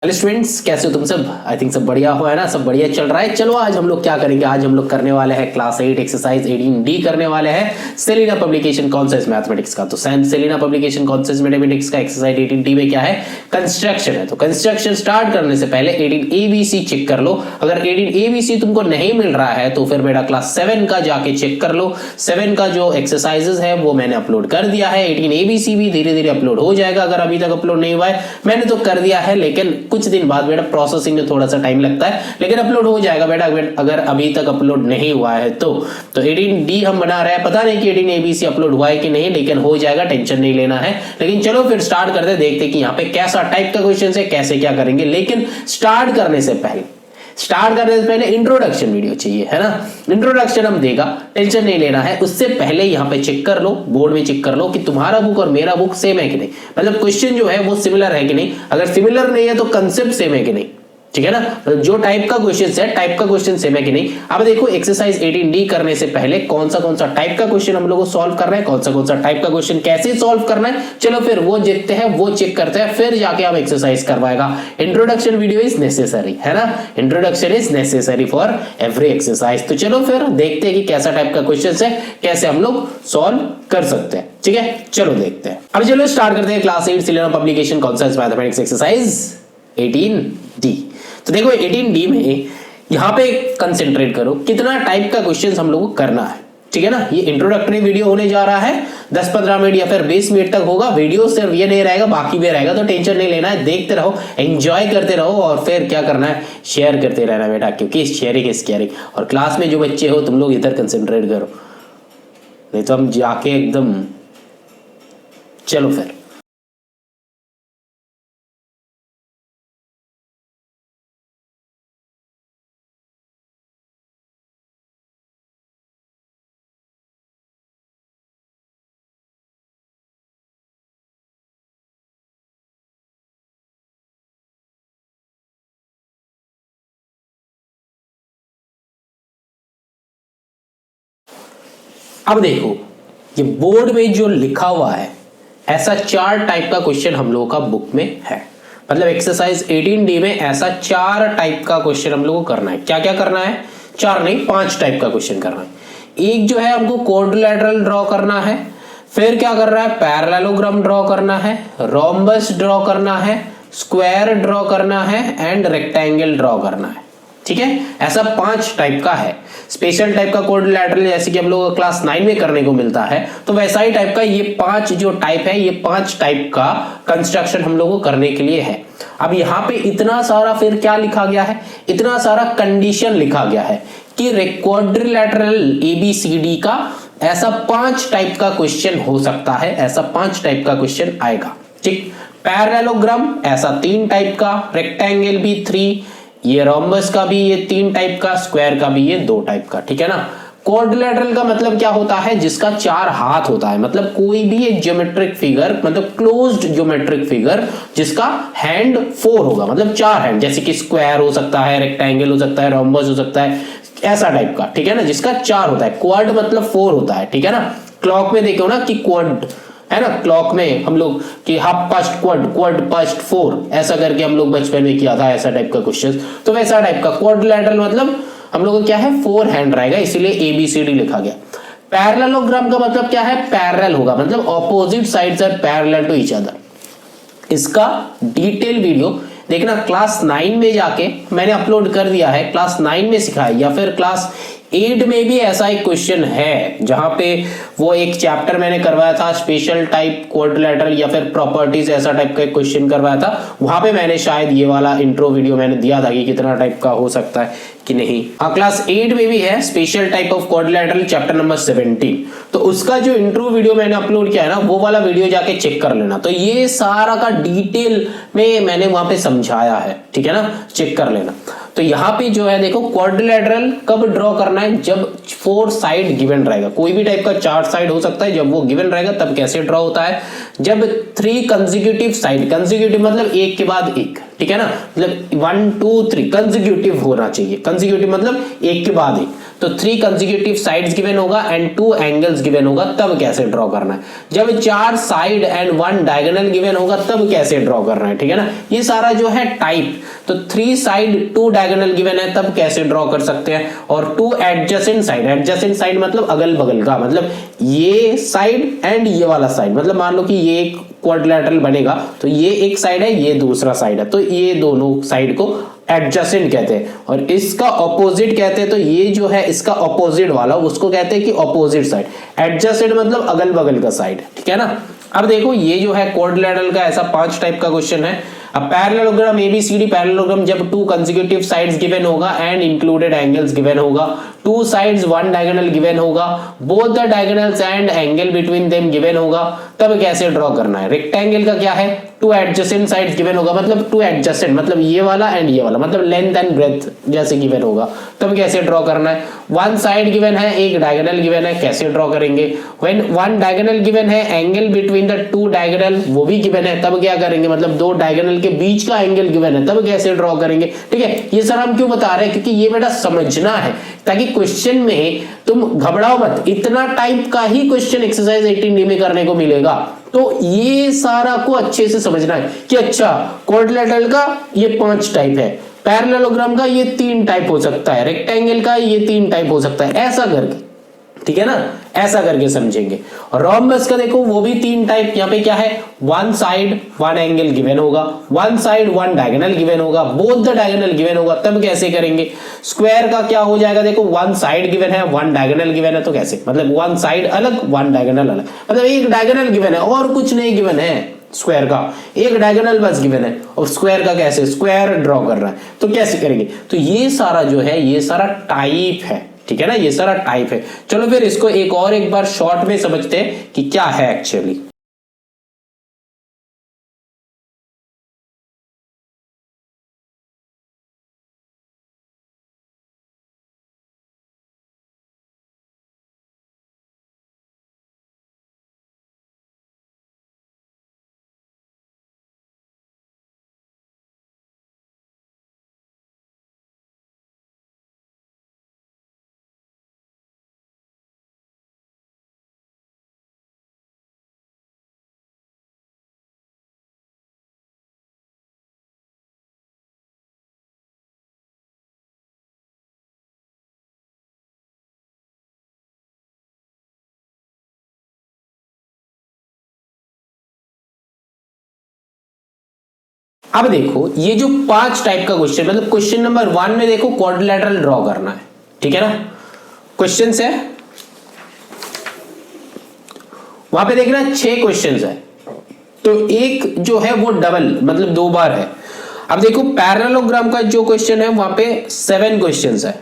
Hello students, कैसे हो तुम सब। आई थिंक सब बढ़िया हो, है ना। सब बढ़िया चल रहा है। चलो आज हम लोग क्या करेंगे, आज हम लोग करने वाले हैं क्लास 8 एक्सरसाइज 18D करने वाले हैं सेलिना पब्लिकेशन कॉन्सेप्ट्स मैथमेटिक्स का। तो सेलिना पब्लिकेशन कॉन्सेप्ट्स मैथमेटिक्स का एक्सरसाइज 18D में क्या है, कंस्ट्रक्शन है। तो कंस्ट्रक्शन स्टार्ट करने से पहले 18ABC चेक कर लो। अगर 18ABC तुमको नहीं मिल रहा है तो फिर बेटा क्लास 7 का जाके चेक कर लो। 7 का जो एक्सरसाइजेस है वो मैंने अपलोड कर दिया है। 18ABC भी धीरे धीरे अपलोड हो जाएगा। अगर अभी तक अपलोड नहीं हुआ है, मैंने तो कर दिया है, लेकिन कुछ दिन बाद बेटा प्रोसेसिंग में थोड़ा सा टाइम लगता है, लेकिन अपलोड हो जाएगा बेटा। अगर अभी तक अपलोड नहीं हुआ है तो 18D हम बना रहे हैं। पता नहीं कि 18ABC अपलोड हुआ है कि नहीं, लेकिन हो जाएगा, टेंशन नहीं लेना है। लेकिन चलो फिर स्टार्ट करते, देखते कि यहाँ पे कैसा टाइप का क्वेश्चन है, कैसे क्या करेंगे। लेकिन स्टार्ट करने से पहले इंट्रोडक्शन वीडियो चाहिए, है ना। इंट्रोडक्शन हम देगा, टेंशन नहीं लेना है। उससे पहले यहाँ पे चेक कर लो, बोर्ड में चेक कर लो कि तुम्हारा बुक और मेरा बुक सेम है कि नहीं, मतलब क्वेश्चन जो है वो सिमिलर है कि नहीं। अगर सिमिलर नहीं है तो कंसेप्ट सेम है कि नहीं, ठीक है ना। मतलब जो टाइप का क्वेश्चन है, टाइप का क्वेश्चन सेम है कि नहीं। अब देखो एक्सरसाइज 18D करने से पहले कौन सा टाइप का क्वेश्चन हम लोग को सॉल्व करना है, कौन सा टाइप का क्वेश्चन कैसे सॉल्व करना है। चलो फिर वो देखते हैं, वो चेक करते हैं, फिर जाके हम एक्सरसाइज करवाएगा। इंट्रोडक्शन वीडियो इज नेसेसरी, है ना। Introduction is necessary for every exercise. तो चलो फिर देखते हैं कि कैसा टाइप का क्वेश्चन है, कैसे हम लोग सॉल्व कर सकते हैं, ठीक है। चलो देखते हैं। अब चलो स्टार्ट करते हैं class 8 Selina publication concepts mathematics exercise 18D। तो देखो 18D में यहां पे कंसेंट्रेट करो, कितना टाइप का क्वेश्चंस हम लोग को करना है, ठीक है ना। ये इंट्रोडक्टरी वीडियो होने जा रहा है, 10-15 मिनट या फिर 20 मिनट तक होगा। वीडियो सिर्फ ये नहीं रहेगा, बाकी भी रहेगा, तो टेंशन नहीं लेना है। देखते रहो, एंजॉय करते रहो, और फिर क्या करना है, शेयर करते रहना बेटा, क्योंकि शेयरिंग इज केयरिंग। और क्लास में जो बच्चे हो तुम लोग इधर कंसेंट्रेट करो, नहीं तो हम जाके एकदम। चलो फिर अब देखो, ये बोर्ड में जो लिखा हुआ है, ऐसा 4 टाइप का क्वेश्चन हम लोगों का बुक में है। मतलब एक्सरसाइज 18D में ऐसा 4 टाइप का क्वेश्चन हम लोगों को करना है। क्या क्या करना है, 4 नहीं 5 टाइप का क्वेश्चन करना है। एक जो है हमको क्वाड्रिलेटरल ड्रॉ करना है, फिर क्या कर रहा है, पैरेललोग्राम ड्रॉ करना है, रोम्बस ड्रॉ करना है, स्क्वायर ड्रॉ करना है, एंड रेक्टेंगल ड्रॉ करना है, ठीक है। ऐसा 5 टाइप का है। स्पेशल टाइप का क्वाड्रिलेटरल जैसे कि हम लोग क्लास 9 में करने को मिलता है, तो वैसा ही टाइप का ये 5 जो टाइप है, ये 5 टाइप का कंस्ट्रक्शन हम लोग को करने के लिए है। अब यहाँ पे इतना सारा फिर क्या लिखा गया है, इतना सारा कंडीशन लिखा गया है कि क्वाड्रिलेटरल ABCD का ऐसा 5 टाइप का क्वेश्चन हो सकता है, ऐसा 5 टाइप का क्वेश्चन आएगा, ठीक। पैरेललोग्राम ऐसा 3 टाइप का, रेक्टेंगल भी 3, ये रोम्बस का भी ये 3 टाइप का, स्क्वायर का भी ये 2 टाइप का, ठीक है ना। क्वाड्रिलेटरल का मतलब क्या होता है, जिसका 4 हाथ होता है। मतलब कोई भी एक ज्योमेट्रिक फिगर, मतलब क्लोज्ड ज्योमेट्रिक फिगर जिसका हैंड 4 होगा, मतलब 4 हैंड, जैसे कि स्क्वायर हो सकता है, रेक्टेंगल हो सकता है, रोम्बस हो सकता है, ऐसा टाइप का, ठीक है ना, जिसका 4 होता है। क्वाड मतलब 4 होता है, ठीक है ना। क्लॉक में देखो ना कि क्वाड है ना, क्लॉक में हम लोग कि हाफ पास्ट क्वाड पास्ट 4 ऐसा करके हम लोग बचपन में किया था, ऐसा टाइप का क्वेश्चन। तो वैसा टाइप का क्वाड्रिलेटरल मतलब हम लोग को क्या है, 4 हैंड रहेगा, इसीलिए ABCD लिखा गया। पैरेललोग्राम का मतलब क्या है, पैरेलल होगा, मतलब opposite sides are parallel to each other. इसका डिटेल वीडियो देखना क्लास 9 में जाके मैंने अपलोड कर दिया है, क्लास 9 में सिखाया, या फिर क्लास 8 में भी ऐसा एक क्वेश्चन है जहां पे वो एक चैप्टर मैंने करवाया था, स्पेशल टाइप क्वाड्रिलेटरल या फिर प्रॉपर्टीज, ऐसा टाइप का एक क्वेश्चन करवाया था। वहां पे मैंने शायद ये वाला इंट्रो वीडियो मैंने दिया था कि कितना टाइप का हो सकता है कि नहीं। हाँ, क्लास 8 में भी है special type of quadrilateral chapter number 17, तो उसका जो इंट्रो वीडियो मैंने अपलोड किया है ना, वो वाला वीडियो जाके चेक कर लेना। तो ये सारा का डिटेल में मैंने वहां पे समझाया है, ठीक है ना, चेक कर लेना। तो यहाँ पे जो है देखो, क्वाड्रिलेटरल कब ड्रॉ करना है, जब 4 साइड गिवन रहेगा। कोई भी टाइप का 4 साइड हो सकता है, जब वो गिवन रहेगा तब कैसे ड्रॉ होता है, जब 3 कंसेक्यूटिव साइड, कंसेक्यूटिव मतलब एक के बाद एक, ठीक है ना, मतलब 1 2 3 कंसेक्यूटिव होना चाहिए, कंसेक्यूटिव मतलब एक के बाद एक, तो 3 कंसेक्यूटिव साइड्स गिवन होगा एंड 2 एंगल्स गिवन होगा, तब कैसे ड्रॉ करना है। जब 4 साइड एंड 1 डायगोनल गिवन होगा तब कैसे ड्रॉ करना है, ठीक है ना। ये सारा जो है टाइप, तो 3 साइड 2 डायगोनल गिवन है तब कैसे ड्रॉ कर सकते हैं, और 2 एडजेसेंट साइड, एडजेसेंट साइड मतलब अगल बगल का, मतलब ये साइड एंड ये वाला साइड, मतलब मान लो कि ये एक क्वाड्रिलेटरल बनेगा तो ये एक साइड है ये दूसरा साइड है, तो ये दोनों साइड को एडजेसेंट कहते हैं, और इसका ऑपोजिट कहते हैं, तो ये जो है इसका ऑपोजिट वाला उसको कहते हैं कि ऑपोजिट साइड, एडजेसेंट मतलब अगल बगल का साइड, ठीक है ना। अब देखो ये जो है क्वाड्रिलेटरल का ऐसा 5 टाइप का क्वेश्चन है। अब पैरेललोग्राम एबीसीडी पैरेललोग्राम जब 2 कंसेक्यूटिव साइड्स गिवन होगा एंड इंक्लूडेड एंगल्स गिवन होगा, 2 साइड्स 1 डायगोनल गिवन होगा, both the diagonals and angle between them given होगा, तब कैसे ड्रॉ करना है। रेक्टेंगल का क्या है, 2 एडजेसेंट साइड्स गिवन होगा, मतलब 2 एडजेसेंट मतलब ये वाला एंड ये वाला, मतलब लेंथ एंड ब्रेड्थ जैसे गिवन होगा, तब कैसे ड्रॉ करना है। 1 साइड गिवन है, एक डायगोनल गिवन है, कैसे ड्रॉ करेंगे। व्हेन 1 डायगोनल गिवन है, एंगल बिटवीन द 2 डायगोनल वो भी गिवन है, तब क्या करेंगे, मतलब 2 डायगोनल के बीच का एंगल गिवन है, तब कैसे ड्रॉ करेंगे, ठीक है। ये सर हम क्यों बता रहे हैं, क्योंकि ये बेटा समझना है, ताकि क्वेश्चन में तुम घबराओ मत, इतना टाइप का ही क्वेश्चन एक्सरसाइज 18D में करने को मिलेगा, तो ये सारा को अच्छे से समझना है कि अच्छा क्वाड्रिलेटरल का ये 5 टाइप है, पैरेललोग्राम का ये 3 टाइप हो सकता है, रेक्टेंगल का ये 3 टाइप हो सकता है, ऐसा करके, ठीक है ना, ऐसा करके समझेंगे। और रोम्बस का देखो वो भी 3 टाइप, यहाँ पे क्या है, 1 साइड 1 एंगल गिवन होगा, 1 साइड 1 डायगोनल गिवन होगा, बोथ द डायगोनल गिवन होगा, तब कैसे करेंगे। स्क्वायर का क्या हो जाएगा, देखो 1 साइड गिवन है 1 डायगोनल गिवन है, तो कैसे, मतलब 1 साइड अलग 1 डायगोनल अलग, मतलब एक डायगोनल गिवन है और कुछ नहीं गिवन है, स्क्वायर का एक डायगोनल बस गिवन है, और स्क्वायर का कैसे स्क्वायर ड्रॉ कर रहा है, तो कैसे करेंगे। तो ये सारा जो है ये सारा टाइप है, ठीक है ना, ये सारा टाइप है। चलो फिर इसको एक बार शॉर्ट में समझते हैं कि क्या है एक्चुअली। अब देखो ये जो 5 टाइप का क्वेश्चन, मतलब क्वेश्चन नंबर 1 में देखो क्वाड्रिलेटरल ड्रॉ करना है, ठीक है ना, क्वेश्चन है वहां पे देखना 6 क्वेश्चन है, तो एक जो है वो डबल मतलब 2 बार है। अब देखो पैरेललोग्राम का जो क्वेश्चन है वहां पे 7 क्वेश्चन है,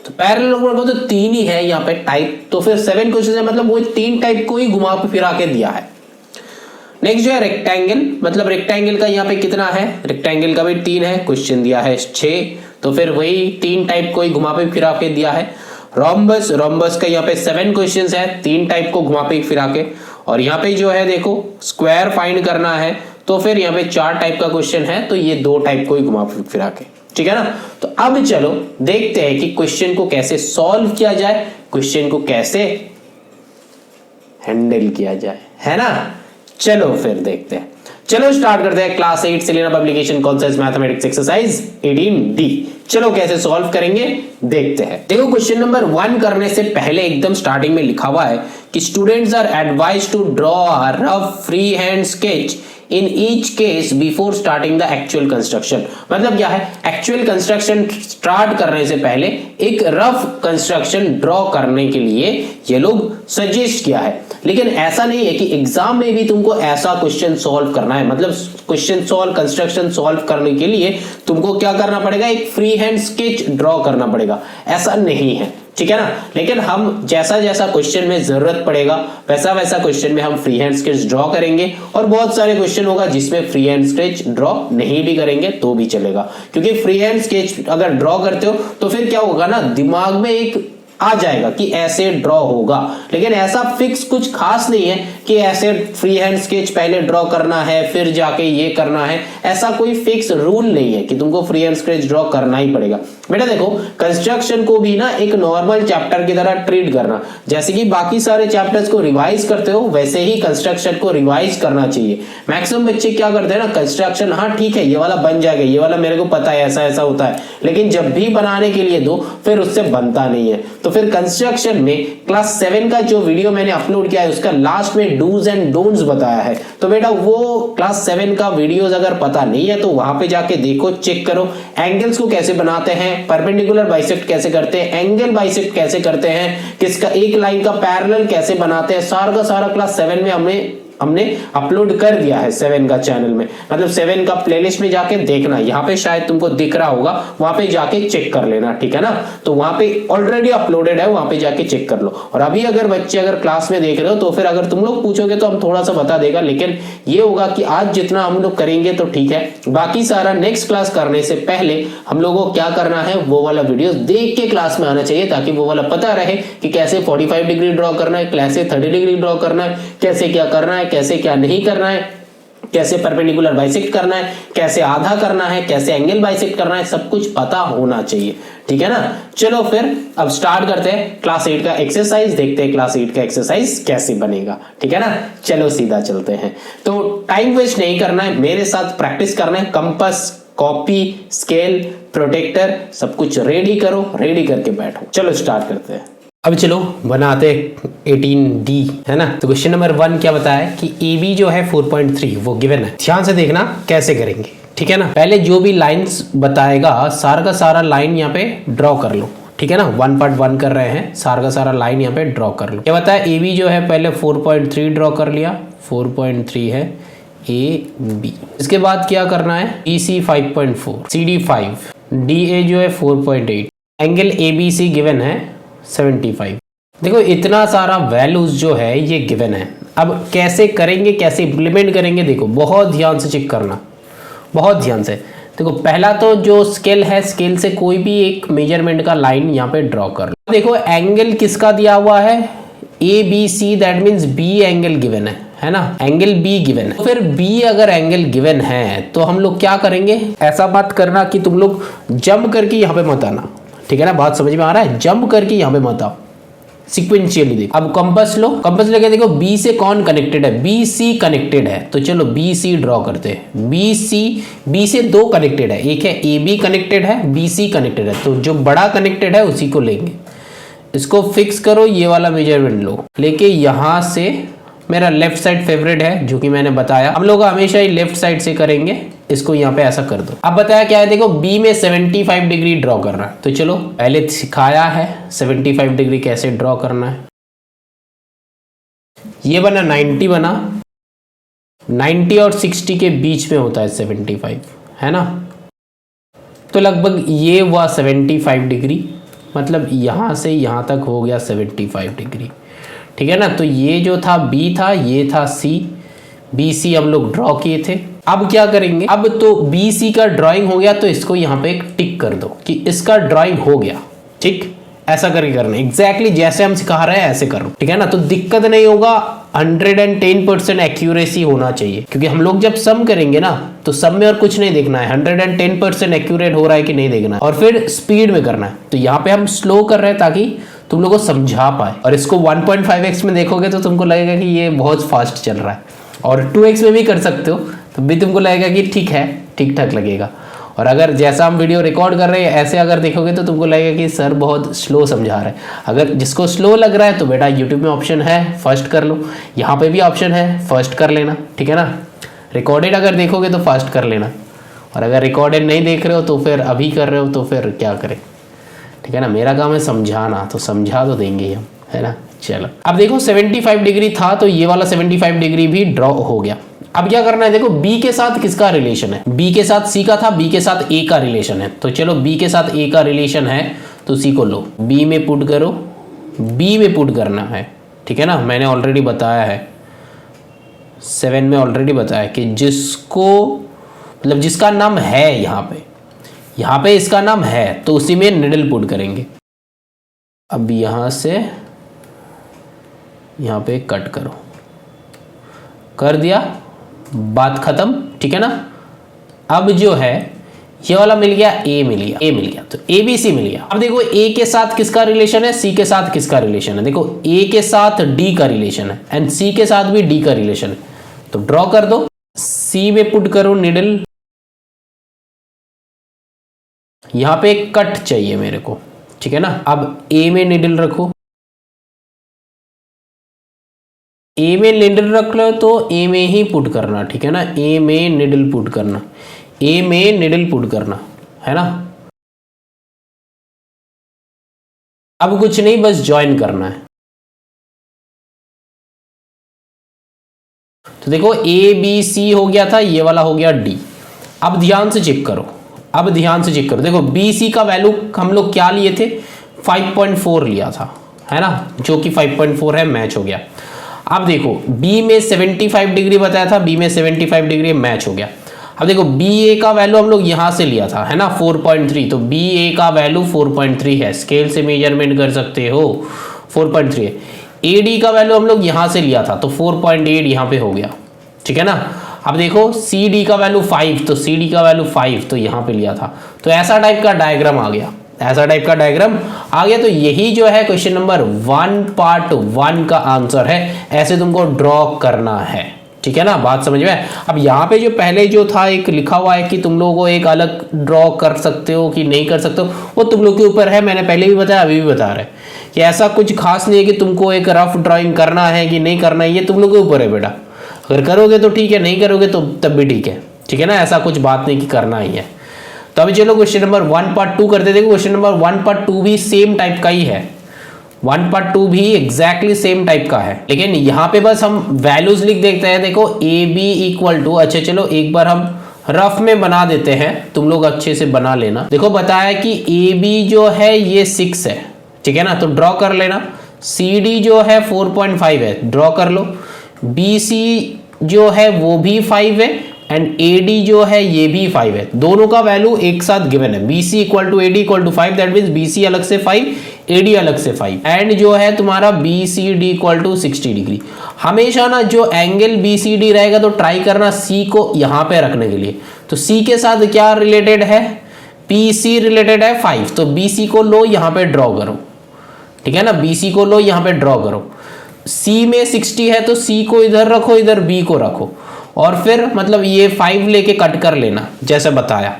तो पैरेललोग्राम का तो 3 ही है यहाँ पे टाइप, तो फिर 7 क्वेश्चन है, मतलब वो 3 टाइप को ही घुमा फिरा के दिया है। नेक्स्ट जो है रेक्टेंगल, मतलब रेक्टेंगल का यहाँ पे कितना है, रेक्टेंगल का भी 3 है, क्वेश्चन दिया है 6, तो फिर वही 3 टाइप को ही घुमा फिरा के दिया है। रोम्बस, रोम्बस का यहाँ पे 7 क्वेश्चंस है, 3 टाइप को घुमा फिरा के, और यहाँ पे जो है देखो स्क्वायर फाइंड करना है, तो फिर यहाँ पे 4 टाइप का क्वेश्चन है, तो ये 2 टाइप को ही घुमा फिरा के, ठीक है ना। तो अब चलो देखते हैं कि क्वेश्चन को कैसे सॉल्व किया जाए, क्वेश्चन को कैसे हैंडल किया जाए, है ना। चलो फिर देखते हैं, चलो स्टार्ट करते हैं class 8 Selena publication concepts mathematics exercise 18D। चलो कैसे सॉल्व करेंगे देखते हैं। देखो क्वेश्चन नंबर 1 करने से पहले एकदम स्टार्टिंग में लिखा हुआ है कि students are advised to draw a rough free hand sketch in each case before starting the actual construction. मतलब क्या है, एक्चुअल कंस्ट्रक्शन स्टार्ट करने से पहले एक रफ कंस्ट्रक्शन ड्रॉ करने के लिए ये लोग सजेस्ट किया है। लेकिन ऐसा नहीं है कि एग्जाम में भी तुमको ऐसा क्वेश्चन सॉल्व करना है, मतलब क्वेश्चन सॉल्व कंस्ट्रक्शन सॉल्व करने के लिए तुमको क्या करना पड़ेगा, एक फ्री हैंड स्केच ड्रॉ करना पड़ेगा, ऐसा नहीं है, ठीक है ना। लेकिन हम जैसा जैसा क्वेश्चन में जरूरत पड़ेगा वैसा वैसा क्वेश्चन में हम फ्री हैंड स्केच ड्रॉ करेंगे, और बहुत सारे क्वेश्चन होगा जिसमें फ्री हैंड स्केच ड्रॉ नहीं भी करेंगे तो भी चलेगा, क्योंकि फ्री हैंड स्केच अगर ड्रॉ करते हो तो फिर क्या होगा ना, दिमाग में एक आ जाएगा कि ऐसे ड्रॉ होगा, लेकिन ऐसा फिक्स कुछ खास नहीं है कि ऐसे फ्री हैंड स्केच पहले ड्रॉ करना है फिर जाके ये करना है। ऐसा कोई फिक्स रूल नहीं है कि तुमको फ्री हैंड स्केच ड्रॉ करना ही पड़ेगा। बेटा देखो, कंस्ट्रक्शन को भी ना एक नॉर्मल चैप्टर की तरह ट्रीट करना, जैसे कि बाकी सारे चैप्टर्स को रिवाइज करते हो वैसे ही कंस्ट्रक्शन को रिवाइज करना चाहिए। मैक्सिमम बच्चे क्या करते हैं ना, कंस्ट्रक्शन हाँ ठीक है ये वाला बन जाएगा, ये वाला मेरे को पता है ऐसा ऐसा होता है, लेकिन जब भी बनाने के लिए दो फिर उससे बनता नहीं है। तो फिर कंस्ट्रक्शन में क्लास 7 का जो वीडियो मैंने अपलोड किया है उसका लास्ट में डूज एंड डोंट्स बताया है, तो बेटा वो क्लास 7 का वीडियोस अगर पता नहीं है तो वहां पे जाके देखो, चेक करो एंगल्स को कैसे बनाते हैं, परपेंडिकुलर बाइसेक्ट कैसे करते हैं, एंगल बाइसेक्ट कैसे करते हैं, किसका एक लाइन का पैरेलल कैसे बनाते हैं, सारा का सारा क्लास 7 में हमने अपलोड कर दिया है 7 का चैनल में, मतलब 7 का प्लेलिस्ट में जाके देखना, यहाँ पे शायद तुमको दिख रहा होगा, वहां पे जाके चेक कर लेना, ठीक है ना। तो वहां पे ऑलरेडी अपलोडेड है, वहां पे जाके चेक कर लो। और अभी अगर बच्चे अगर क्लास में देख रहे हो तो फिर अगर तुम लोग पूछोगे तो हम थोड़ा सा बता देगा, लेकिन ये होगा कि आज जितना हम लोग करेंगे तो ठीक है, बाकी सारा नेक्स्ट क्लास करने से पहले हम लोगों को क्या करना है वो वाला वीडियो देख के क्लास में आना चाहिए, ताकि वो वाला पता रहे कि कैसे 45 डिग्री ड्रॉ करना है, कैसे 30 डिग्री ड्रॉ करना है, कैसे क्या करना है, कैसे क्या नहीं करना है, कैसे परपेंडिकुलर बाइसेक्ट करना है, कैसे आधा करना है, कैसे एंगल बाइसेक्ट करना है, सब कुछ पता होना चाहिए, ठीक है ना। चलो फिर अब स्टार्ट करते हैं क्लास 8 का एक्सरसाइज, देखते हैं क्लास 8 का एक्सरसाइज कैसे बनेगा, ठीक है ना। चलो सीधा चलते हैं। तो टाइम वेस्ट नहीं करना है, मेरे साथ प्रैक्टिस करना है। कंपास, कॉपी, स्केल, प्रोटेक्टर सब कुछ रेडी करो, रेडी करके बैठो। चलो स्टार्ट करते हैं। अब चलो बनाते 18D, है ना। तो क्वेश्चन नंबर 1 क्या बताया कि AB जो है 4.3 वो गिवन है। ध्यान से देखना कैसे करेंगे, ठीक है ना। पहले जो भी लाइंस बताएगा सारा का सारा लाइन यहाँ पे ड्रॉ कर लो, ठीक है ना। 1.1 कर रहे हैं, सारा का सारा लाइन यहाँ पे ड्रॉ कर लो। क्या बताया, AB जो है पहले 4.3 ड्रॉ कर लिया, 4.3 है AB। इसके बाद क्या करना है, BC 5.4, CD 5, DA जो है 4.8, एंगल ABC गिवन है 75। देखो इतना सारा वैल्यूज जो है ये गिवन है। अब कैसे करेंगे, कैसे इंप्लीमेंट करेंगे, देखो बहुत ध्यान से चेक करना, बहुत ध्यान से। देखो पहला तो जो स्केल है, स्केल से कोई भी एक मेजरमेंट का लाइन यहाँ पे ड्रॉ कर लो। देखो एंगल किसका दिया हुआ है, ABC, that means B angle given है ना, एंगल B गिवन है। तो फिर B अगर एंगल गिवन है तो हम लोग क्या करेंगे, ऐसा बात करना कि तुम लोग जंप करके यहाँ पे मत आना, ठीक है ना। बात समझ में आ रहा है, जंप करके यहाँ पे मत आओ, सिक्वेंशियली देखो। अब कंपास लो, कंपास लेके देखो B से कौन कनेक्टेड है, BC कनेक्टेड है, तो चलो BC ड्रॉ करते हैं। B से 2 कनेक्टेड है, एक है AB कनेक्टेड है, BC कनेक्टेड है, तो जो बड़ा कनेक्टेड है उसी को लेंगे। इसको फिक्स करो, ये वाला मेजरमेंट लो, लेके यहाँ से, मेरा लेफ्ट साइड फेवरेट है जो कि मैंने बताया, हम लोग हमेशा ही लेफ्ट साइड से करेंगे, इसको यहाँ पे ऐसा कर दो। अब बताया क्या है, देखो B में 75 डिग्री ड्रॉ करना है, तो चलो पहले सिखाया है 75 डिग्री कैसे ड्रॉ करना है। ये बना 90, बना 90 और 60 के बीच में होता है 75, है ना। तो लगभग ये हुआ 75 डिग्री, मतलब यहां से यहां तक हो गया 75 डिग्री, ठीक है ना। तो ये जो था B था, ये था C, BC हम लोग ड्रॉ किए थे। अब क्या करेंगे, अब तो BC का ड्राइंग हो गया, तो इसको यहाँ पे एक टिक कर दो कि इसका ड्राइंग हो गया, ठीक। ऐसा करके करना, एग्जैक्टली जैसे हम सिखा रहे हैं ऐसे करो, ठीक है ना। तो दिक्कत नहीं होगा, 110% एक्यूरेसी होना चाहिए, क्योंकि हम लोग जब सम करेंगे ना तो सम में और कुछ नहीं देखना है, 110% एक्यूरेट हो रहा है कि नहीं देखना है, और फिर स्पीड में करना है। तो यहाँ पे हम स्लो कर रहे हैं ताकि तुम लोगों को समझा पाए, और इसको 1.5x में देखोगे तो तुमको लगेगा कि ये बहुत फास्ट चल रहा है, और 2x में भी कर सकते हो तो भी तुमको लगेगा कि ठीक है, ठीक ठाक लगेगा। और अगर जैसा हम वीडियो रिकॉर्ड कर रहे हैं ऐसे अगर देखोगे तो तुमको लगेगा कि सर बहुत स्लो समझा रहा है। अगर जिसको स्लो लग रहा है तो बेटा यूट्यूब में ऑप्शन है फर्स्ट कर लो, यहाँ पे भी ऑप्शन है फर्स्ट कर लेना, ठीक है ना। रिकॉर्डेड अगर देखोगे तो फर्स्ट कर लेना, और अगर रिकॉर्डेड नहीं देख रहे हो तो फिर अभी कर रहे हो तो फिर क्या करें, ठीक है ना। मेरा काम है समझाना, तो समझा तो देंगे हम, है ना। चलो अब देखो 75 डिग्री था, तो ये वाला 75 डिग्री भी ड्रॉ हो गया। अब क्या करना है, देखो B के साथ किसका रिलेशन है, B के साथ C का था, B के साथ A का रिलेशन है, तो चलो B के साथ A का रिलेशन है तो C को लो, B में पुट करो, B में पुट करना है, ठीक है ना। मैंने ऑलरेडी बताया है 7 में ऑलरेडी बताया कि जिसको मतलब जिसका नाम है यहाँ पे इसका नाम है तो उसी में निडल पुट करेंगे। अब यहां से यहां पे कट करो, कर दिया, बात खत्म, ठीक है ना। अब जो है ये वाला मिल गया, ए मिल गया, तो ए बी सी मिल गया। अब देखो ए के साथ किसका रिलेशन है, सी के साथ किसका रिलेशन है। देखो ए के साथ डी का रिलेशन है एंड सी के साथ भी डी का रिलेशन है, तो ड्रॉ कर दो। सी में पुट करो निडल, यहां पे एक कट चाहिए मेरे को, ठीक है ना। अब ए में निडल रखो, ए में निडल रख लो तो ए में ही पुट करना, ठीक है ना। ए में निडल पुट करना, ए में निडल पुट करना, है ना। अब कुछ नहीं, बस ज्वाइन करना है। तो देखो ए बी सी हो गया था, ये वाला हो गया डी। अब ध्यान से चेक करो, देखो बी सी का वैल्यू हम लोग क्या लिए थे, 5.4 लिया था, है ना, जो कि 5.4 है, मैच हो गया। अब देखो बी में 75 डिग्री बताया था, बी में 75 डिग्री मैच हो गया। अब देखो बी ए का वैल्यू हम लोग यहां से लिया था, है ना, 4.3, तो बी ए का वैल्यू 4.3 है, स्केल से मेजरमेंट कर सकते हो, 4.3 है। ए डी का वैल्यू हम लोग यहां से लिया था, तो 4.8 यहां पे हो गया, ठीक है ना। अब देखो सी डी का वैल्यू 5, तो सी डी का वैल्यू 5 तो यहां पे लिया था। तो ऐसा टाइप का डायग्राम आ गया, तो यही जो है क्वेश्चन नंबर 1 पार्ट 1 का आंसर है। ऐसे तुमको ड्रॉ करना है, ठीक है ना, बात समझ में। अब यहाँ पे जो पहले जो था एक लिखा हुआ है कि तुम लोगों को एक अलग ड्रॉ कर सकते हो कि नहीं कर सकते हो, वो तुम लोग के ऊपर है। मैंने पहले भी बताया, अभी भी बता रहे कि ऐसा कुछ खास नहीं है कि तुमको एक रफ ड्राइंग करना है कि नहीं करना है, ये तुम लोग के ऊपर है बेटा। अगर करोगे तो ठीक है, नहीं करोगे तो तब भी ठीक है ना, ऐसा कुछ बात नहीं कि करना ही है। तो अभी चलो क्वेश्चन नंबर 1 पार्ट 2 करते थे। क्वेश्चन नंबर 1 पार्ट 2 भी सेम टाइप का ही है, 1 पार्ट 2 भी एग्जैक्टली सेम टाइप का है, लेकिन यहाँ पे बस हम वैल्यूज लिख देखते हैं। देखो ए बी इक्वल टू, अच्छा चलो एक बार हम रफ में बना देते हैं, तुम लोग अच्छे से बना लेना। देखो बताया कि ए बी जो है ये 6 है, ठीक है ना, तो ड्रॉ कर लेना। सी डी जो है 4.5 है, ड्रॉ कर लो। बी सी जो है वो भी 5 है एंड ए डी जो है ये भी 5 है। दोनों का वैल्यू एक साथ गिवन है, B C equal to A D equal to 5, that means B C अलग से 5, ए डी अलग से 5, एंड जो है तुम्हारा B C D equal to 60 degree. हमेशा ना जो एंगल बी सी डी रहेगा तो ट्राई करना सी को यहाँ पे रखने के लिए। तो सी के साथ क्या रिलेटेड है, पी सी रिलेटेड है 5, तो बी सी को लो यहाँ पे ड्रॉ करो, ठीक है ना, बी सी को लो यहाँ पे ड्रॉ करो। सी में 60 है तो सी को इधर रखो, इधर बी को रखो, और फिर मतलब ये 5 लेके कट कर लेना जैसे बताया।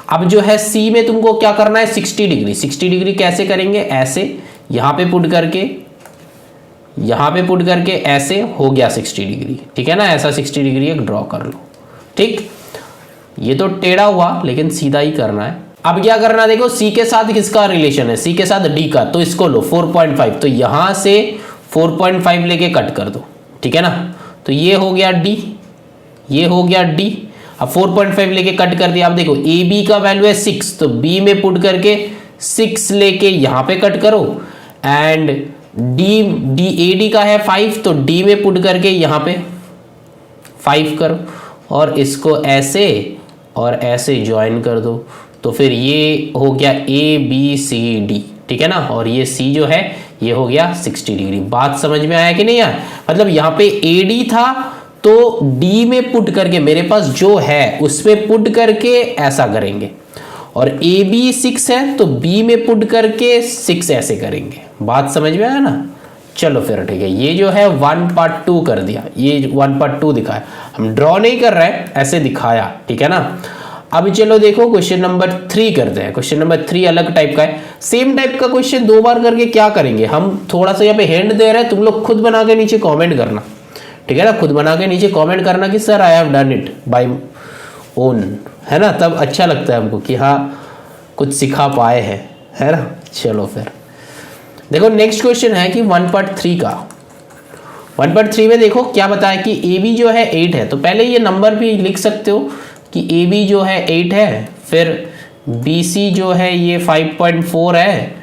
अब जो है सी में तुमको क्या करना है, 60 डिग्री। 60 डिग्री कैसे करेंगे, ऐसे यहाँ पे पुट करके, यहाँ पे पुट करके ऐसे हो गया 60 डिग्री, ठीक है ना, ऐसा 60 डिग्री एक ड्रॉ कर लो, ठीक। ये तो टेढ़ा हुआ लेकिन सीधा ही करना है। अब क्या करना, देखो सी के साथ किसका रिलेशन है, सी के साथ डी का, तो इसको लो 4.5, तो यहां से 4.5 लेके कट कर दो, ठीक है ना। तो ये हो गया डी, ये हो गया डी। अब 4.5 लेके कट कर दिया। अब देखो ए बी का वैल्यू है 6, तो बी में पुट करके 6 लेके यहां पे कट करो, एंड डी ए डी का है 5, तो डी में पुट करके यहां पे 5 करो, और इसको ऐसे और ऐसे ज्वाइन कर दो। तो फिर ये हो गया ए बी सी डी, ठीक है ना, और ये सी जो है ये हो गया 60 डिग्री। बात समझ में आया कि नहीं आया, मतलब यहाँ पे ए डी था तो डी में पुट करके मेरे पास जो है उसमें पुट करके ऐसा करेंगे, और ए बी 6 है तो बी में पुट करके 6 ऐसे करेंगे। बात समझ में आया ना। चलो फिर ठीक है, ये जो है 1 पार्ट 2 कर दिया, ये 1 पार्ट 2 दिखाया, हम ड्रॉ नहीं कर रहे हैं, ऐसे दिखाया, ठीक है ना। अब चलो देखो क्वेश्चन नंबर 3 करते हैं। क्वेश्चन नंबर 3 अलग टाइप का है, सेम टाइप का क्वेश्चन 2 बार करके क्या करेंगे, हम थोड़ा सा यहाँ पे हिंट दे रहे हैं, तुम लोग खुद बना के नीचे कमेंट करना, ठीक है ना, खुद बना के नीचे कमेंट करना कि sir I have done it by own, है ना, तब अच्छा लगता है हमको कि हाँ कुछ सिखा पाए हैं, है ना। चलो फिर देखो नेक्स्ट क्वेश्चन है कि 1 पार्ट 3 का। 1 पार्ट 3 में देखो क्या बताया कि ए बी जो है 8 है, तो पहले ये नंबर भी लिख सकते हो कि ए बी जो है 8 है, फिर बी सी जो है ये 5.4 है,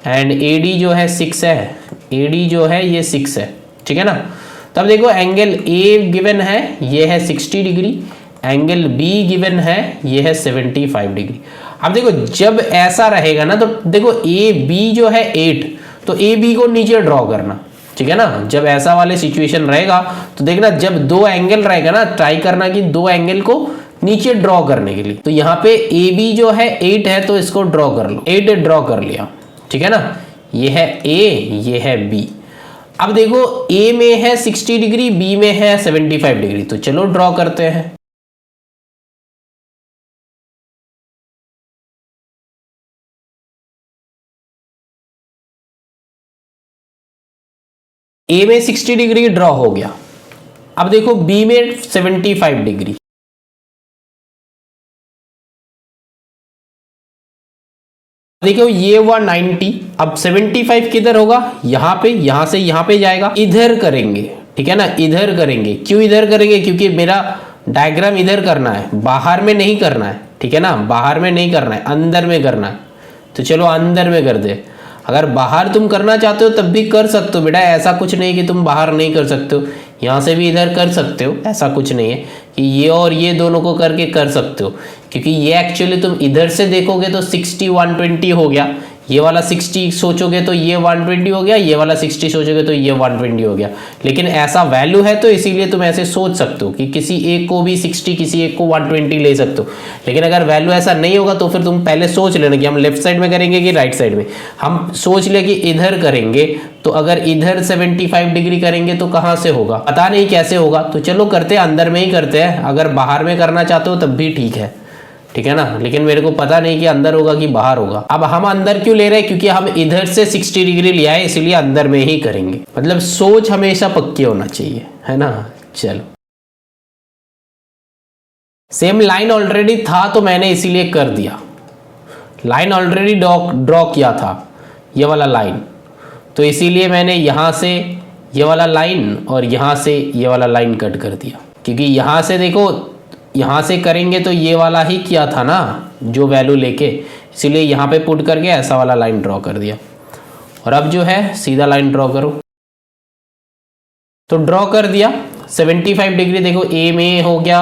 एंड ए डी जो है 6 है, ए डी जो है ये 6 है, ठीक है ना। तब देखो एंगल ए गिवन है ये है 60 डिग्री, एंगल बी गिवन है ये है 75 डिग्री। अब देखो जब ऐसा रहेगा ना, तो देखो ए बी जो है 8, तो ए बी को नीचे ड्रॉ करना, ठीक है ना। जब ऐसा वाले सिचुएशन रहेगा तो देखना, जब दो एंगल रहेगा ना, ट्राई करना कि दो एंगल को नीचे ड्रॉ करने के लिए। तो यहाँ पे ए बी जो है 8 है, तो इसको ड्रॉ कर लो, 8 ड्रॉ कर लिया, ठीक है ना। ये है ए, ये है बी। अब देखो ए में है 60 डिग्री, बी में है 75 डिग्री, तो चलो ड्रॉ करते हैं। ए में 60 डिग्री ड्रॉ हो गया। अब देखो बी में 75 डिग्री, देखो ये हुआ 90। अब 75 किधर होगा, यहाँ पे, यहाँ से यहाँ पे जाएगा, इधर करेंगे, ठीक है ना, इधर करेंगे। क्यों इधर करेंगे, क्योंकि मेरा डायग्राम इधर करना है, बाहर में नहीं करना है, ठीक है ना, बाहर में नहीं करना है, अंदर में करना है। तो चलो अंदर में कर दे। अगर बाहर तुम करना चाहते हो तब भी कर सकते हो बेटा, ऐसा कुछ नहीं कि तुम बाहर नहीं कर सकते हो, यहाँ से भी इधर कर सकते हो, ऐसा कुछ नहीं है कि ये और ये दोनों को करके कर सकते हो। क्योंकि ये एक्चुअली तुम इधर से देखोगे तो 60 120 हो गया, ये वाला 60 सोचोगे तो ये 120 हो गया, ये वाला 60 सोचोगे तो ये 120 हो गया। लेकिन ऐसा वैल्यू है तो इसीलिए तुम ऐसे सोच सकते हो कि किसी एक को भी 60, किसी एक को 120 ले सकते हो। लेकिन अगर वैल्यू ऐसा नहीं होगा तो फिर तुम पहले सोच लेना कि हम लेफ्ट साइड में करेंगे कि राइट साइड में। हम सोच ले कि इधर करेंगे, तो अगर इधर 75 डिग्री करेंगे तो कहाँ से होगा, पता नहीं कैसे होगा। तो चलो करते हैं, अंदर में ही करते हैं। अगर बाहर में करना चाहते हो तब भी ठीक है, ठीक है ना। लेकिन मेरे को पता नहीं कि अंदर होगा कि बाहर होगा। अब हम अंदर क्यों ले रहे हैं, क्योंकि हम इधर से 60 डिग्री लिया है, इसलिए अंदर में ही करेंगे। मतलब सोच हमेशा पक्की होना चाहिए, है ना। चलो सेम लाइन ऑलरेडी था तो मैंने इसीलिए कर दिया, लाइन ऑलरेडी ड्रॉ किया था, ये वाला लाइन, तो इसीलिए मैंने यहां से ये वाला लाइन और यहां से ये वाला लाइन कट कर दिया। क्योंकि यहां से देखो, यहाँ से करेंगे तो ये वाला ही किया था ना जो वैल्यू लेके, इसीलिए यहाँ पे पुट करके ऐसा वाला लाइन ड्रॉ कर दिया। और अब जो है सीधा लाइन ड्रॉ करो, तो ड्रॉ कर दिया 75 डिग्री। देखो ए में हो गया,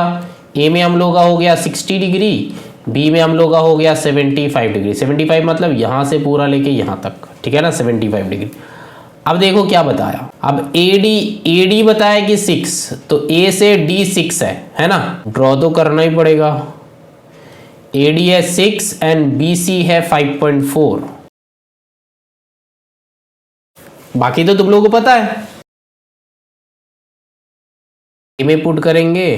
ए में हम लोग का हो गया 60 डिग्री, बी में हम लोग का हो गया 75 डिग्री। 75 मतलब यहाँ से पूरा लेके यहाँ तक, ठीक है ना, 75 डिग्री। अब देखो क्या बताया, अब AD बताया कि 6, तो A से D 6 है ना, ड्रॉ तो करना ही पड़ेगा। AD है 6 एंड BC है 5.4। बाकी तो तुम लोगों को पता है, A में पुट करेंगे,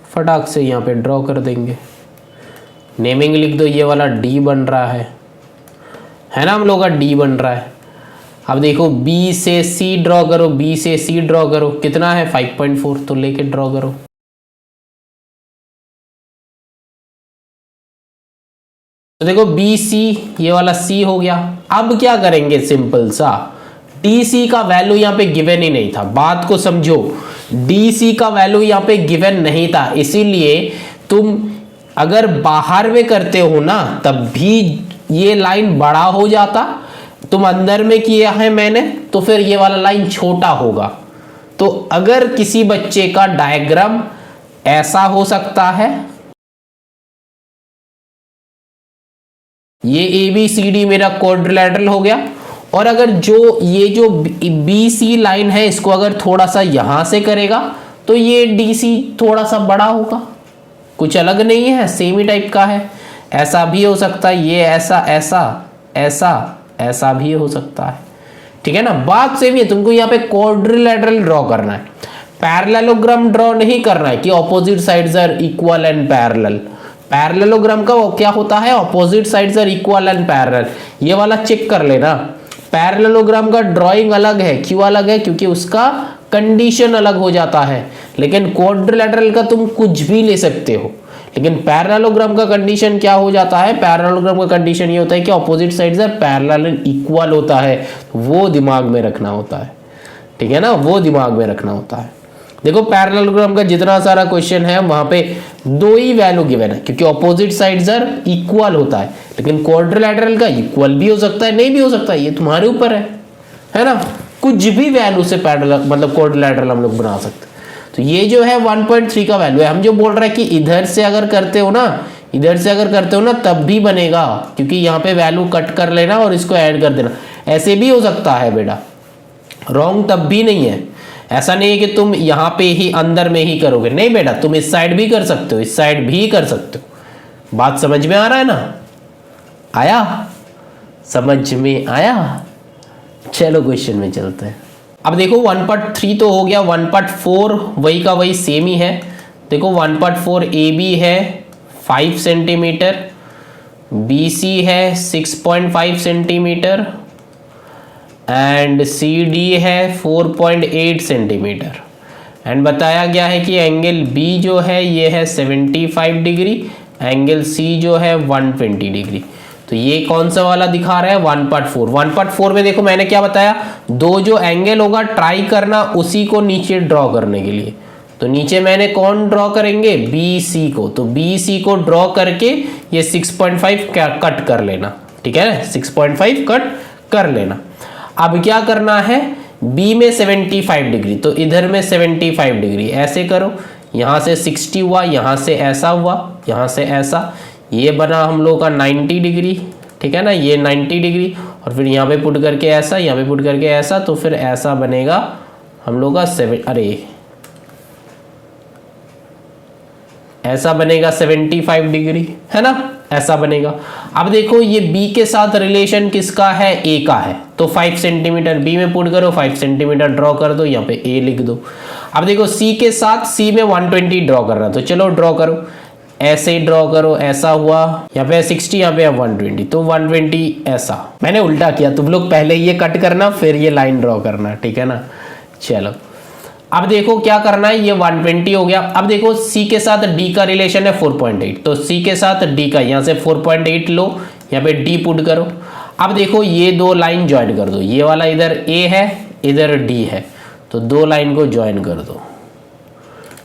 फटाक से यहाँ पे ड्रॉ कर देंगे। नेमिंग लिख दो, ये वाला D बन रहा है ना, हम लोग का D बन रहा है। अब देखो B से C ड्रॉ करो, B से C ड्रॉ करो, कितना है 5.4, तो लेके ड्रॉ करो। तो देखो BC ये वाला C हो गया। अब क्या करेंगे, सिंपल सा, DC का वैल्यू यहाँ पे गिवन ही नहीं था, बात को समझो। DC का वैल्यू यहाँ पे गिवन नहीं था, इसीलिए तुम अगर बाहर में करते हो ना तब भी ये लाइन बड़ा हो जाता, तुम अंदर में किया है मैंने तो फिर ये वाला लाइन छोटा होगा। तो अगर किसी बच्चे का डायग्राम ऐसा हो सकता है, ये ABCD मेरा क्वाड्रिलेटरल हो गया, और अगर ये जो BC लाइन है इसको अगर थोड़ा सा यहां से करेगा तो ये DC थोड़ा सा बड़ा होगा, कुछ अलग नहीं है, सेम ही टाइप का है। ऐसा भी हो सकता है, ये ऐसा ऐसा ऐसा ऐसा भी हो सकता है, ठीक है ना, बात सेम ही है। तुमको यहाँ पे क्वाड्रिलेटरल ड्रॉ करना है, पैरेललोग्राम ड्रॉ नहीं करना है कि opposite sides are equal and parallel. Parallelogram का क्या होता है, opposite sides are equal and parallel. ये वाला चेक कर लेना, पैरेललोग्राम का ड्राइंग अलग है। क्यों अलग है, क्योंकि उसका कंडीशन अलग हो जाता है। लेकिन क्वाड्रिलेटरल का तुम कुछ भी ले सकते हो, लेकिन पैरेललोग्राम का कंडीशन क्या हो जाता है, पैरेललोग्राम का कंडीशन ये होता है कि opposite sides are parallel and equal होता है। वो दिमाग में रखना होता है, ठीक है ना, वो दिमाग में रखना होता है। देखो पैरेललोग्राम का जितना सारा क्वेश्चन है वहां पे दो ही वैल्यू गिवन है, क्योंकि ऑपोजिट साइड्स आर इक्वल होता है। लेकिन क्वाड्रिलेटरल का इक्वल भी हो सकता है, नहीं भी हो सकता है, ये तुम्हारे ऊपर है ना। कुछ भी वैल्यू से पैरेलल मतलब क्वाड्रिलेटरल हम लोग बना सकते हैं। तो ये जो है 1.3 का वैल्यू है। हम जो बोल रहे हैं कि इधर से अगर करते हो ना, इधर से अगर करते हो ना तब भी बनेगा, क्योंकि यहाँ पे वैल्यू कट कर लेना और इसको ऐड कर देना। ऐसे भी हो सकता है बेटा, रॉन्ग तब भी नहीं है। ऐसा नहीं है कि तुम यहाँ पे ही अंदर में ही करोगे, नहीं बेटा, तुम इस साइड भी कर सकते हो, इस साइड भी कर सकते हो। बात समझ में आ रहा है ना? आया? समझ में आया? चलो क्वेश्चन में चलते हैं। अब देखो 1/3 तो हो गया, 1/4 वही का वही सेम ही है। देखो 1/4 AB है 5 सेंटीमीटर, BC है 6.5 सेंटीमीटर एंड CD है 4.8 सेंटीमीटर। एंड बताया गया है कि एंगल B जो है ये है 75 डिग्री, एंगल C जो है 120 डिग्री। तो ये कौन सा वाला दिखा रहा है? 1/4। 1/4 में देखो मैंने क्या बताया, दो जो एंगल होगा ट्राई करना उसी को नीचे ड्रॉ करने के लिए। तो नीचे मैंने कौन ड्रॉ करेंगे? BC को। तो BC को ड्रॉ करके ये 6.5 कट कर लेना, ठीक है ना, 6.5 कट कर लेना। अब क्या करना है, B में 75 डिग्री, तो इधर में 75 डिग्री, ऐसे करो, यहाँ से 60 हुआ, यहाँ से ऐसा हुआ, यहाँ से ऐसा, ये बना हम लोग का 90 डिग्री, ठीक है ना, ये 90 डिग्री, और फिर यहाँ पे पुट करके ऐसा, यहाँ पे पुट करके ऐसा, तो फिर ऐसा बनेगा हम लोग का ऐसा बनेगा 75 डिग्री, है ना, ऐसा बनेगा। अब देखो ये B के साथ रिलेशन किसका है? A का है, तो 5 सेंटीमीटर B में पुट करो, 5 सेंटीमीटर ड्रॉ कर दो, यहाँ पे A लिख दो। अब देखो C के साथ, C में 120 ड्रॉ करना, तो चलो ड्रॉ करो, ऐसे ही ड्रॉ करो, ऐसा हुआ, यहाँ पे 60, यहाँ पे 120, तो 120 ऐसा। मैंने उल्टा किया, तुम लोग पहले ये कट करना फिर ये लाइन ड्रॉ करना, ठीक है ना। चलो अब देखो क्या करना है, ये 120 हो गया। अब देखो C के साथ D का रिलेशन है 4.8, तो C के साथ D का यहाँ से 4.8 लो, यहाँ पे D पुट करो। अब देखो ये दो लाइन ज्वाइन कर दो, ये वाला इधर A है, इधर D है, तो दो लाइन को ज्वाइन कर दो,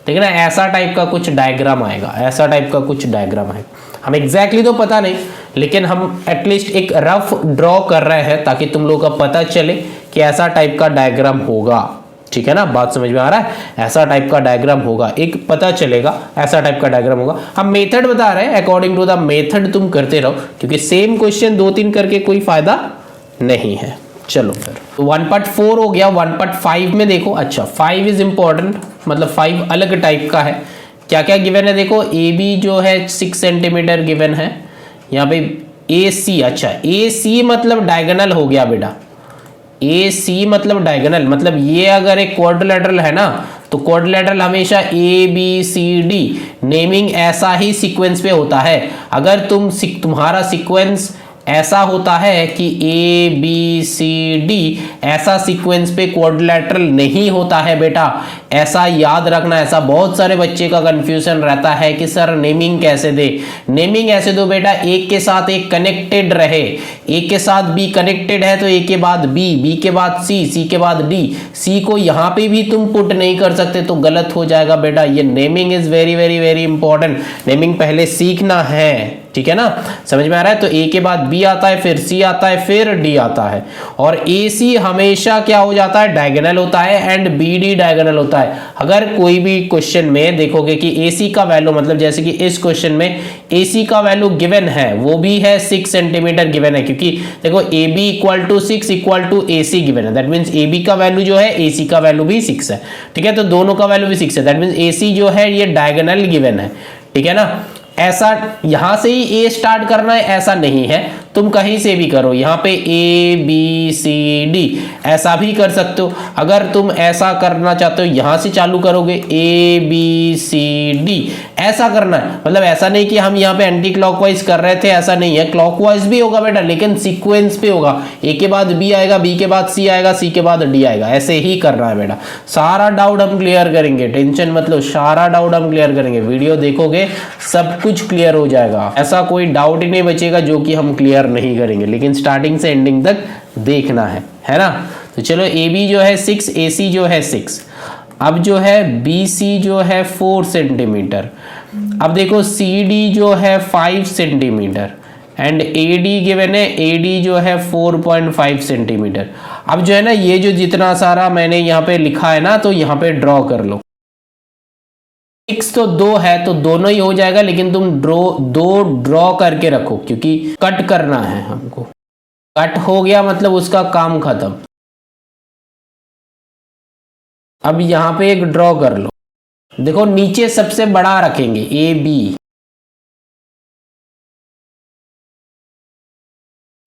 ठीक है ना। ऐसा टाइप का कुछ डायग्राम आएगा, ऐसा टाइप का कुछ डायग्राम आएगा। हम एग्जैक्टली तो पता नहीं, लेकिन हम एटलीस्ट एक रफ ड्रॉ कर रहे हैं ताकि तुम लोगों का पता चले कि ऐसा टाइप का डायग्राम होगा, ठीक है ना। बात समझ में आ रहा है? ऐसा टाइप का डायग्राम होगा, एक पता चलेगा ऐसा टाइप का डायग्राम होगा। हम मेथड बता रहे हैं, अकॉर्डिंग टू द मेथड तुम करते रहो, क्योंकि सेम क्वेश्चन 2-3 करके कोई फायदा नहीं है। चलो फिर 1/4 हो गया। 1/5 में देखो, अच्छा 5 इज इंपॉर्टेंट, मतलब 5 अलग टाइप का है। क्या क्या गिवन है देखो, AB जो है 6 सेंटीमीटर गिवन है, यहाँ पे AC, अच्छा AC मतलब डायगोनल हो गया बेटा, AC मतलब डायगोनल, मतलब ये अगर एक क्वाड्रिलेटरल है ना, तो क्वाड्रिलेटरल हमेशा ABCD नेमिंग ऐसा ही सीक्वेंस पे होता है। अगर तुम्हारा सीक्वेंस ऐसा होता है कि ABCD, ऐसा सीक्वेंस पे क्वाड्रिलेटरल नहीं होता है बेटा, ऐसा याद रखना। ऐसा बहुत सारे बच्चे का कंफ्यूजन रहता है कि सर नेमिंग कैसे दे। नेमिंग ऐसे दो बेटा, एक के साथ एक कनेक्टेड रहे, एक के साथ B कनेक्टेड है तो A के बाद B, B के बाद C, C के बाद D। C को यहाँ पे भी तुम पुट नहीं कर सकते तो गलत हो जाएगा बेटा। ये naming is very very very important, naming पहले सीखना है, ठीक है ना। समझ में आ रहा है? तो A के बाद B आता है, फिर C आता है, फिर D आता है, और AC हमेशा क्या हो जाता है? डायगोनल होता है, एंड BD डायगोनल होता है। अगर कोई भी क्वेश्चन में देखोगे कि AC का वैल्यू, मतलब जैसे कि इस क्वेश्चन में AC का वैल्यू गिवन है, वो भी है 6 सेंटीमीटर गिवन है, क्योंकि देखो AB equal to 6 equal to AC given है, दैट मीन्स AB का वैल्यू जो है AC का वैल्यू भी 6 है, ठीक है। तो दोनों का वैल्यू भी 6 है, दैट मीन्स AC जो है ये डायगोनल गिवन है, ठीक है ना। ऐसा यहां से ही A स्टार्ट करना है ऐसा नहीं है, तुम कहीं से भी करो, यहाँ पे ABCD ऐसा भी कर सकते हो। अगर तुम ऐसा करना चाहते हो यहाँ से चालू करोगे ABCD, ऐसा करना है। मतलब ऐसा नहीं कि हम यहाँ पे एंटी क्लॉकवाइज कर रहे थे, ऐसा नहीं है, क्लॉकवाइज भी होगा बेटा, लेकिन सीक्वेंस पे होगा। A के बाद B आएगा, B के बाद C आएगा, C के बाद D आएगा, ऐसे ही करना है बेटा। सारा डाउट हम क्लियर करेंगे, टेंशन मत लो, सारा डाउट हम क्लियर करेंगे। वीडियो देखोगे सब कुछ क्लियर हो जाएगा, ऐसा कोई डाउट ही नहीं बचेगा जो कि हम क्लियर नहीं करेंगे, लेकिन स्टार्टिंग से एंडिंग तक देखना है ना। तो चलो AB जो है 6, AC जो है 6, अब जो है BC जो है 4 सेंटीमीटर, अब देखो CD जो है 5 सेंटीमीटर, एंड AD गिवन है, AD जो है 4.5 सेंटीमीटर। अब जो है ना ये जो जितना सारा मैंने यहाँ पे लिखा है ना, तो यहाँ पे ड्रॉ कर लो। 6 तो 2 है तो दोनों ही हो जाएगा, लेकिन तुम दो ड्रॉ करके रखो क्योंकि कट करना है हमको। कट हो गया मतलब उसका काम खत्म। अब यहां पे एक ड्रॉ कर लो। देखो नीचे सबसे बड़ा रखेंगे ए बी,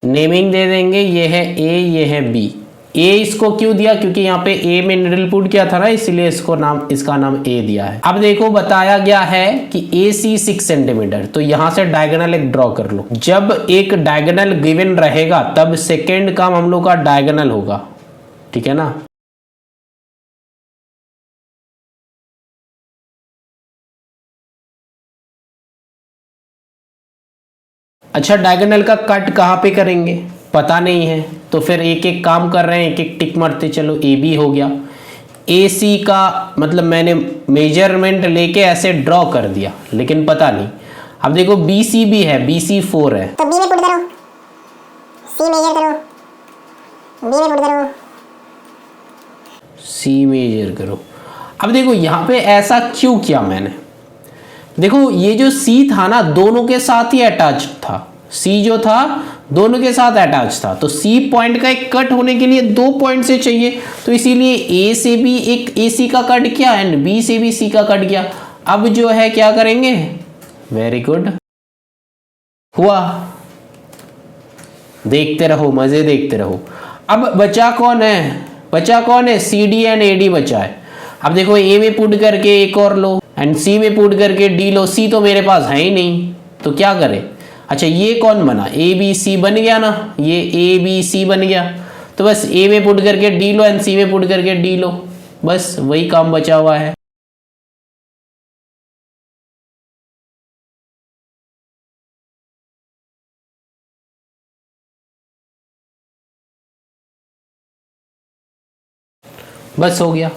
नेमिंग दे देंगे, ये है ए ये है बी। ए इसको क्यों दिया, क्योंकि यहाँ पे ए में निडल पुट किया था ना, इसलिए इसका नाम ए दिया है। अब देखो बताया गया है कि ए सी 6 सेंटीमीटर, तो यहां से डायगोनल एक ड्रॉ कर लो। जब एक डायगोनल गिवन रहेगा तब सेकेंड काम हम लोग का डायगोनल होगा, ठीक है ना। अच्छा डायगोनल का कट कहाँ पे करेंगे पता नहीं है, तो फिर एक एक काम कर रहे हैं, एक एक टिक मारते चलो। ए बी हो गया, ए सी का मतलब मैंने मेजरमेंट लेके ऐसे ड्रॉ कर दिया, लेकिन पता नहीं। अब देखो बी सी भी है, बी सी 4 है, तो बी में पुट करो, सी मेजर करो, बी में पुट करो, सी मेजर करो। अब देखो यहाँ पे ऐसा क्यों किया मैंने, देखो ये जो सी था ना दोनों के साथ ही अटैच था, सी जो था दोनों के साथ अटैच था, तो सी पॉइंट का एक कट होने के लिए 2 पॉइंट से चाहिए, तो इसीलिए ए से भी एक ए सी का कट किया एंड बी से भी सी का कट किया। अब जो है क्या करेंगे, वेरी गुड हुआ, देखते रहो मजे देखते रहो। अब बचा कौन है, बचा कौन है, C D and A D बचा है। अब देखो ए में पुट करके एक और लो एंड सी में पुट करके डी लो, सी तो मेरे पास है ही नहीं तो क्या करें। अच्छा ये कौन बना, ए बी सी बन गया ना, ये ए बी सी बन गया, तो बस ए में पुट करके डी लो एंड सी में पुट करके डी लो, बस वही काम बचा हुआ है। बस हो गया,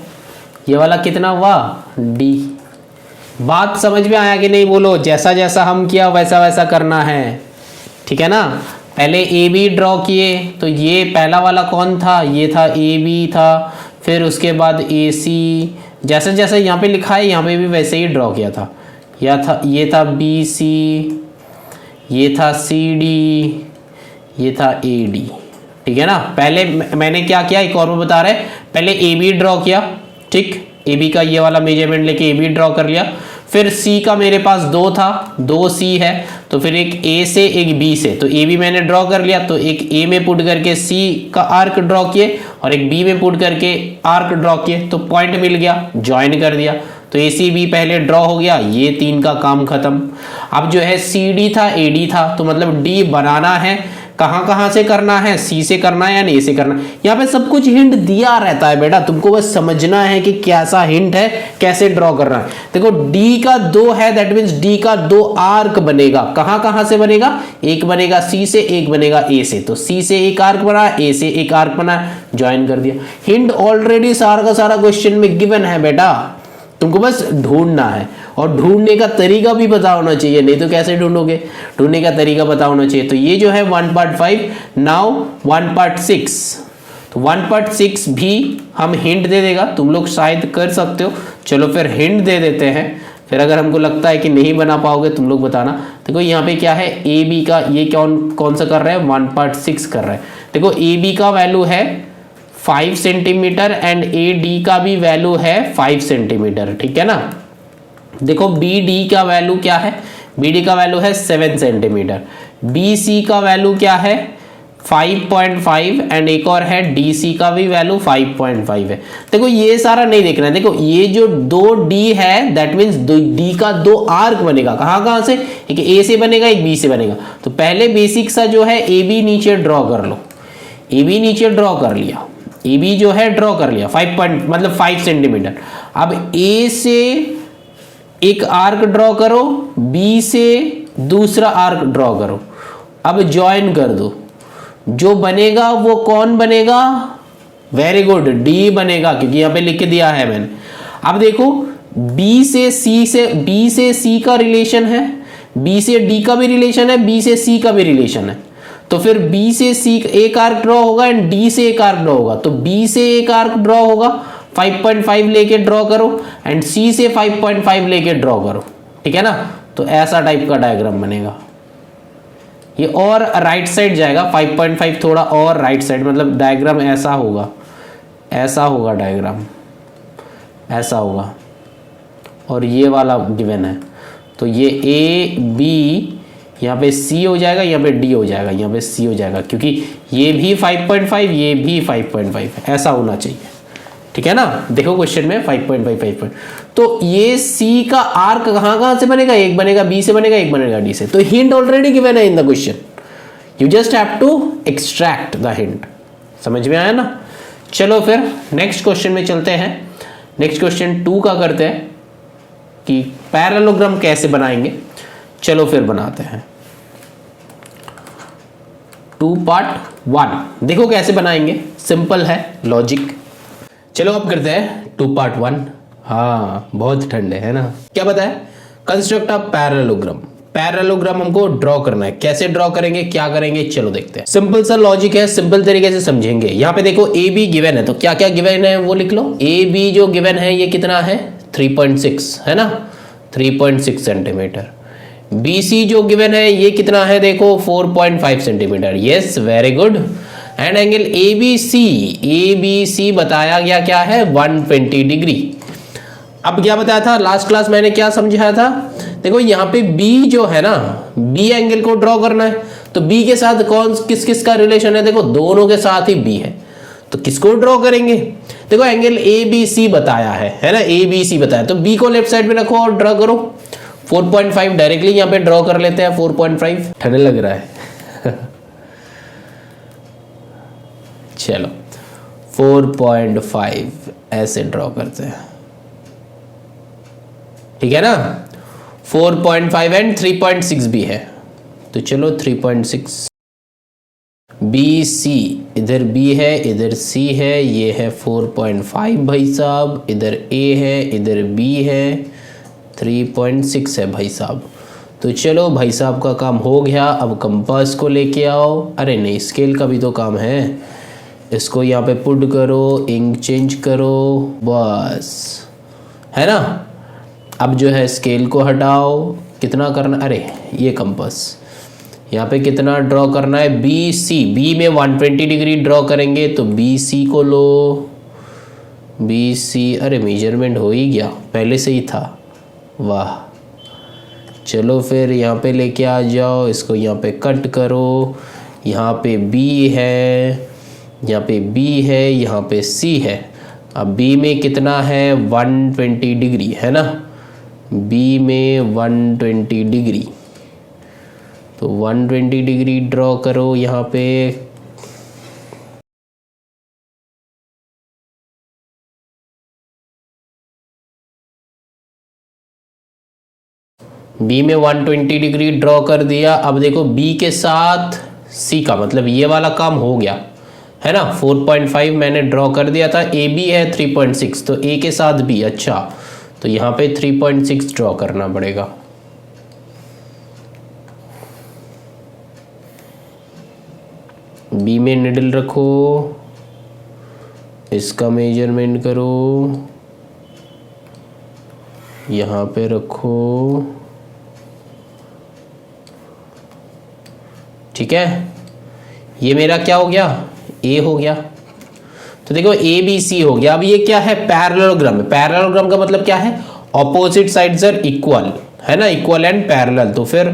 ये वाला कितना हुआ डी। बात समझ में आया कि नहीं बोलो, जैसा जैसा हम किया वैसा वैसा करना है, ठीक है ना। पहले ए बी ड्रॉ किए, तो ये पहला वाला कौन था, ये था ए बी था, फिर उसके बाद ए सी, जैसे जैसे यहाँ पे लिखा है यहाँ पे भी वैसे ही ड्रॉ किया था। ये था बी सी, ये था सी डी, ये था ए डी, ठीक है ना। पहले मैंने क्या किया एक और में बता रहे, पहले ए बी ड्रॉ किया, ठीक, ए बी का ये वाला मेजरमेंट लेके ए बी ड्रॉ कर लिया, फिर सी का मेरे पास 2 था, 2 सी है, तो फिर एक ए से एक बी से, तो ए बी मैंने ड्रॉ कर लिया, तो एक ए में पुट करके सी का आर्क ड्रॉ किए और एक बी में पुट करके आर्क ड्रॉ किए, तो पॉइंट मिल गया, ज्वाइन कर दिया, तो ए सी बी पहले ड्रॉ हो गया, ये 3 का काम खत्म। अब जो है सी डी था ए डी था, तो मतलब डी बनाना है, कहां कहां से करना है, सी से करना है या ए से करना है, यहाँ पे सब कुछ हिंट दिया रहता है बेटा, तुमको बस समझना है कि कैसा हिंट है, कैसे ड्रॉ करना है। देखो डी का 2 है, दैट मींस डी का 2 आर्क बनेगा, कहां कहां से बनेगा, एक बनेगा सी से, एक बनेगा ए से, तो सी से एक आर्क बना, ए से एक आर्क बना, ज्वाइन कर दिया। हिंट ऑलरेडी सारा का सारा क्वेश्चन में गिवन है बेटा, तुमको बस ढूंढना है, और ढूंढने का तरीका भी पता होना चाहिए, नहीं तो कैसे ढूंढोगे, ढूंढने का तरीका पता होना चाहिए। तो ये जो है 1.5, नाउ 1.6, तो 1.6 भी हम हिंट दे देगा, तुम लोग शायद कर सकते हो, चलो फिर हिंट दे देते हैं, फिर अगर हमको लगता है कि नहीं बना पाओगे तुम लोग बताना। देखो यहाँ पे क्या है, ए बी का ये कौन सा कर रहा है, 1.6 कर रहा है। देखो ए बी का वैल्यू है 5 सेंटीमीटर एंड ए डी का भी वैल्यू है 5 सेंटीमीटर, ठीक है ना। देखो बी डी का वैल्यू क्या है, बी डी का वैल्यू है 7 सेंटीमीटर, बी सी का वैल्यू क्या है 5.5 एंड एक और है डी सी का भी वैल्यू 5.5 है। देखो ये सारा नहीं देखना है, देखो ये जो 2 डी है दैट मीन्स डी का 2 आर्क बनेगा, कहाँ कहाँ से, एक ए से बनेगा एक बी से बनेगा, तो पहले बेसिक सा जो है ए बी नीचे ड्रॉ कर लो, ए बी नीचे ड्रॉ कर लिया, ए बी जो है ड्रॉ कर लिया 5 सेंटीमीटर। अब ए से एक आर्क ड्रॉ करो, बी से दूसरा आर्क ड्रॉ करो, अब ज्वाइन कर दो, जो बनेगा वो कौन बनेगा, वेरी गुड डी बनेगा, क्योंकि यहाँ पे लिख के दिया है मैंने। अब देखो बी से सी का रिलेशन है, बी से डी का भी रिलेशन है, बी से सी का भी रिलेशन है, तो फिर बी से सी एक आर्क ड्रॉ होगा एंड डी से एक आर्क ड्रॉ होगा, तो बी से एक आर्क ड्रॉ होगा 5.5 लेके ड्रॉ करो एंड सी से 5.5 लेके ड्रॉ करो, ठीक है ना। तो ऐसा टाइप का डायग्राम बनेगा ये, और राइट साइड जाएगा 5.5 थोड़ा और राइट साइड, मतलब डायग्राम ऐसा होगा, ऐसा होगा डायग्राम, ऐसा होगा। और ये वाला गिवन है तो ये ए बी, यहाँ पे सी हो जाएगा, यहाँ पे डी हो जाएगा, यहाँ पे सी हो जाएगा, क्योंकि ये भी 5.5 ये भी 5.5 ऐसा होना चाहिए, ठीक है ना। देखो क्वेश्चन में 5.5 तो ये सी का आर्क कहाँ से बनेगा, एक बनेगा बी से बनेगा, एक बनेगा डी से। तो हिंट ऑलरेडी गिवन है in the question, you just have to extract the hint. समझ में आया ना। चलो फिर नेक्स्ट क्वेश्चन में चलते हैं। नेक्स्ट क्वेश्चन 2 का करते हैं कि पैरेललोग्राम कैसे बनाएंगे। चलो फिर बनाते हैं 2 पार्ट 1। देखो कैसे बनाएंगे, सिंपल है लॉजिक। चलो अब करते हैं 2 पार्ट 1। हाँ बहुत ठंड है ना। क्या बताया, कंस्ट्रक्ट अ पैरेललोग्राम। पैरेललोग्राम हमको ड्रॉ करना है, कैसे ड्रॉ करेंगे, क्या करेंगे, चलो देखते हैं। सिंपल सा लॉजिक है, सिंपल तरीके से समझेंगे। यहाँ पे देखो ए बी गिवन है, तो क्या क्या गिवन है वो लिख लो। ए बी जो गिवन है ये कितना है 3.6 है ना, 3.6 सेंटीमीटर। BC जो गिवन है ये कितना है देखो 4.5 centimetre. Yes very good. And angle ABC बताया गया क्या है 120 डिग्री। अब क्या बताया था लास्ट क्लास मैंने, क्या समझाया था, देखो यहाँ पे B जो है ना, B एंगल को ड्रॉ करना है, तो B के साथ कौन किस किस का रिलेशन है, देखो दोनों के साथ ही B है, तो किसको ड्रॉ करेंगे। देखो एंगल ABC बताया है ना, ABC बताया, तो B को लेफ्ट साइड में रखो और ड्रॉ करो। 4.5 डायरेक्टली यहाँ पे ड्रॉ कर लेते हैं। 4.5 ठंड लग रहा है चलो 4.5 ऐसे ड्रॉ करते हैं, ठीक है ना। 4.5 एंड 3.6 भी है, तो चलो 3.6। BC इधर B है, इधर C है, ये है 4.5 भाई साहब, इधर A है, इधर B है, 3.6 है भाई साहब। तो चलो भाई साहब का काम हो गया। अब कंपास को लेके आओ। अरे नहीं, स्केल का भी तो काम है। इसको यहाँ पे पुट करो, इंक चेंज करो, बस है ना। अब जो है स्केल को हटाओ, कितना करना, अरे ये कंपास यहाँ पे कितना ड्रॉ करना है, BC, B में 120 डिग्री ड्रॉ करेंगे, तो BC को लो, BC, अरे मेजरमेंट हो ही गया, पहले से ही था, वाह। चलो फिर यहाँ पे लेके आ जाओ, इसको यहाँ पे कट करो, यहाँ पे B है, यहाँ पे B है, यहाँ पे C है। अब B में कितना है 120 डिग्री है ना, B में 120 डिग्री, तो 120 डिग्री ड्रॉ करो यहाँ पे। B में 120 डिग्री ड्रॉ कर दिया। अब देखो B के साथ C का मतलब ये वाला काम हो गया है ना। 4.5 मैंने ड्रॉ कर दिया था, AB है 3.6, तो A के साथ B, अच्छा तो यहाँ पे 3.6 ड्रॉ करना पड़ेगा। B में निडल रखो, इसका मेजरमेंट करो, यहाँ पे रखो, ठीक है। ये मेरा क्या हो गया, A हो गया। तो देखो ABC हो गया। अब ये क्या है, पैरेललोग्राम। पैरेललोग्राम का मतलब क्या है, ऑपोजिट साइड्स आर इक्वल है ना, इक्वल एंड पैरेलल। तो फिर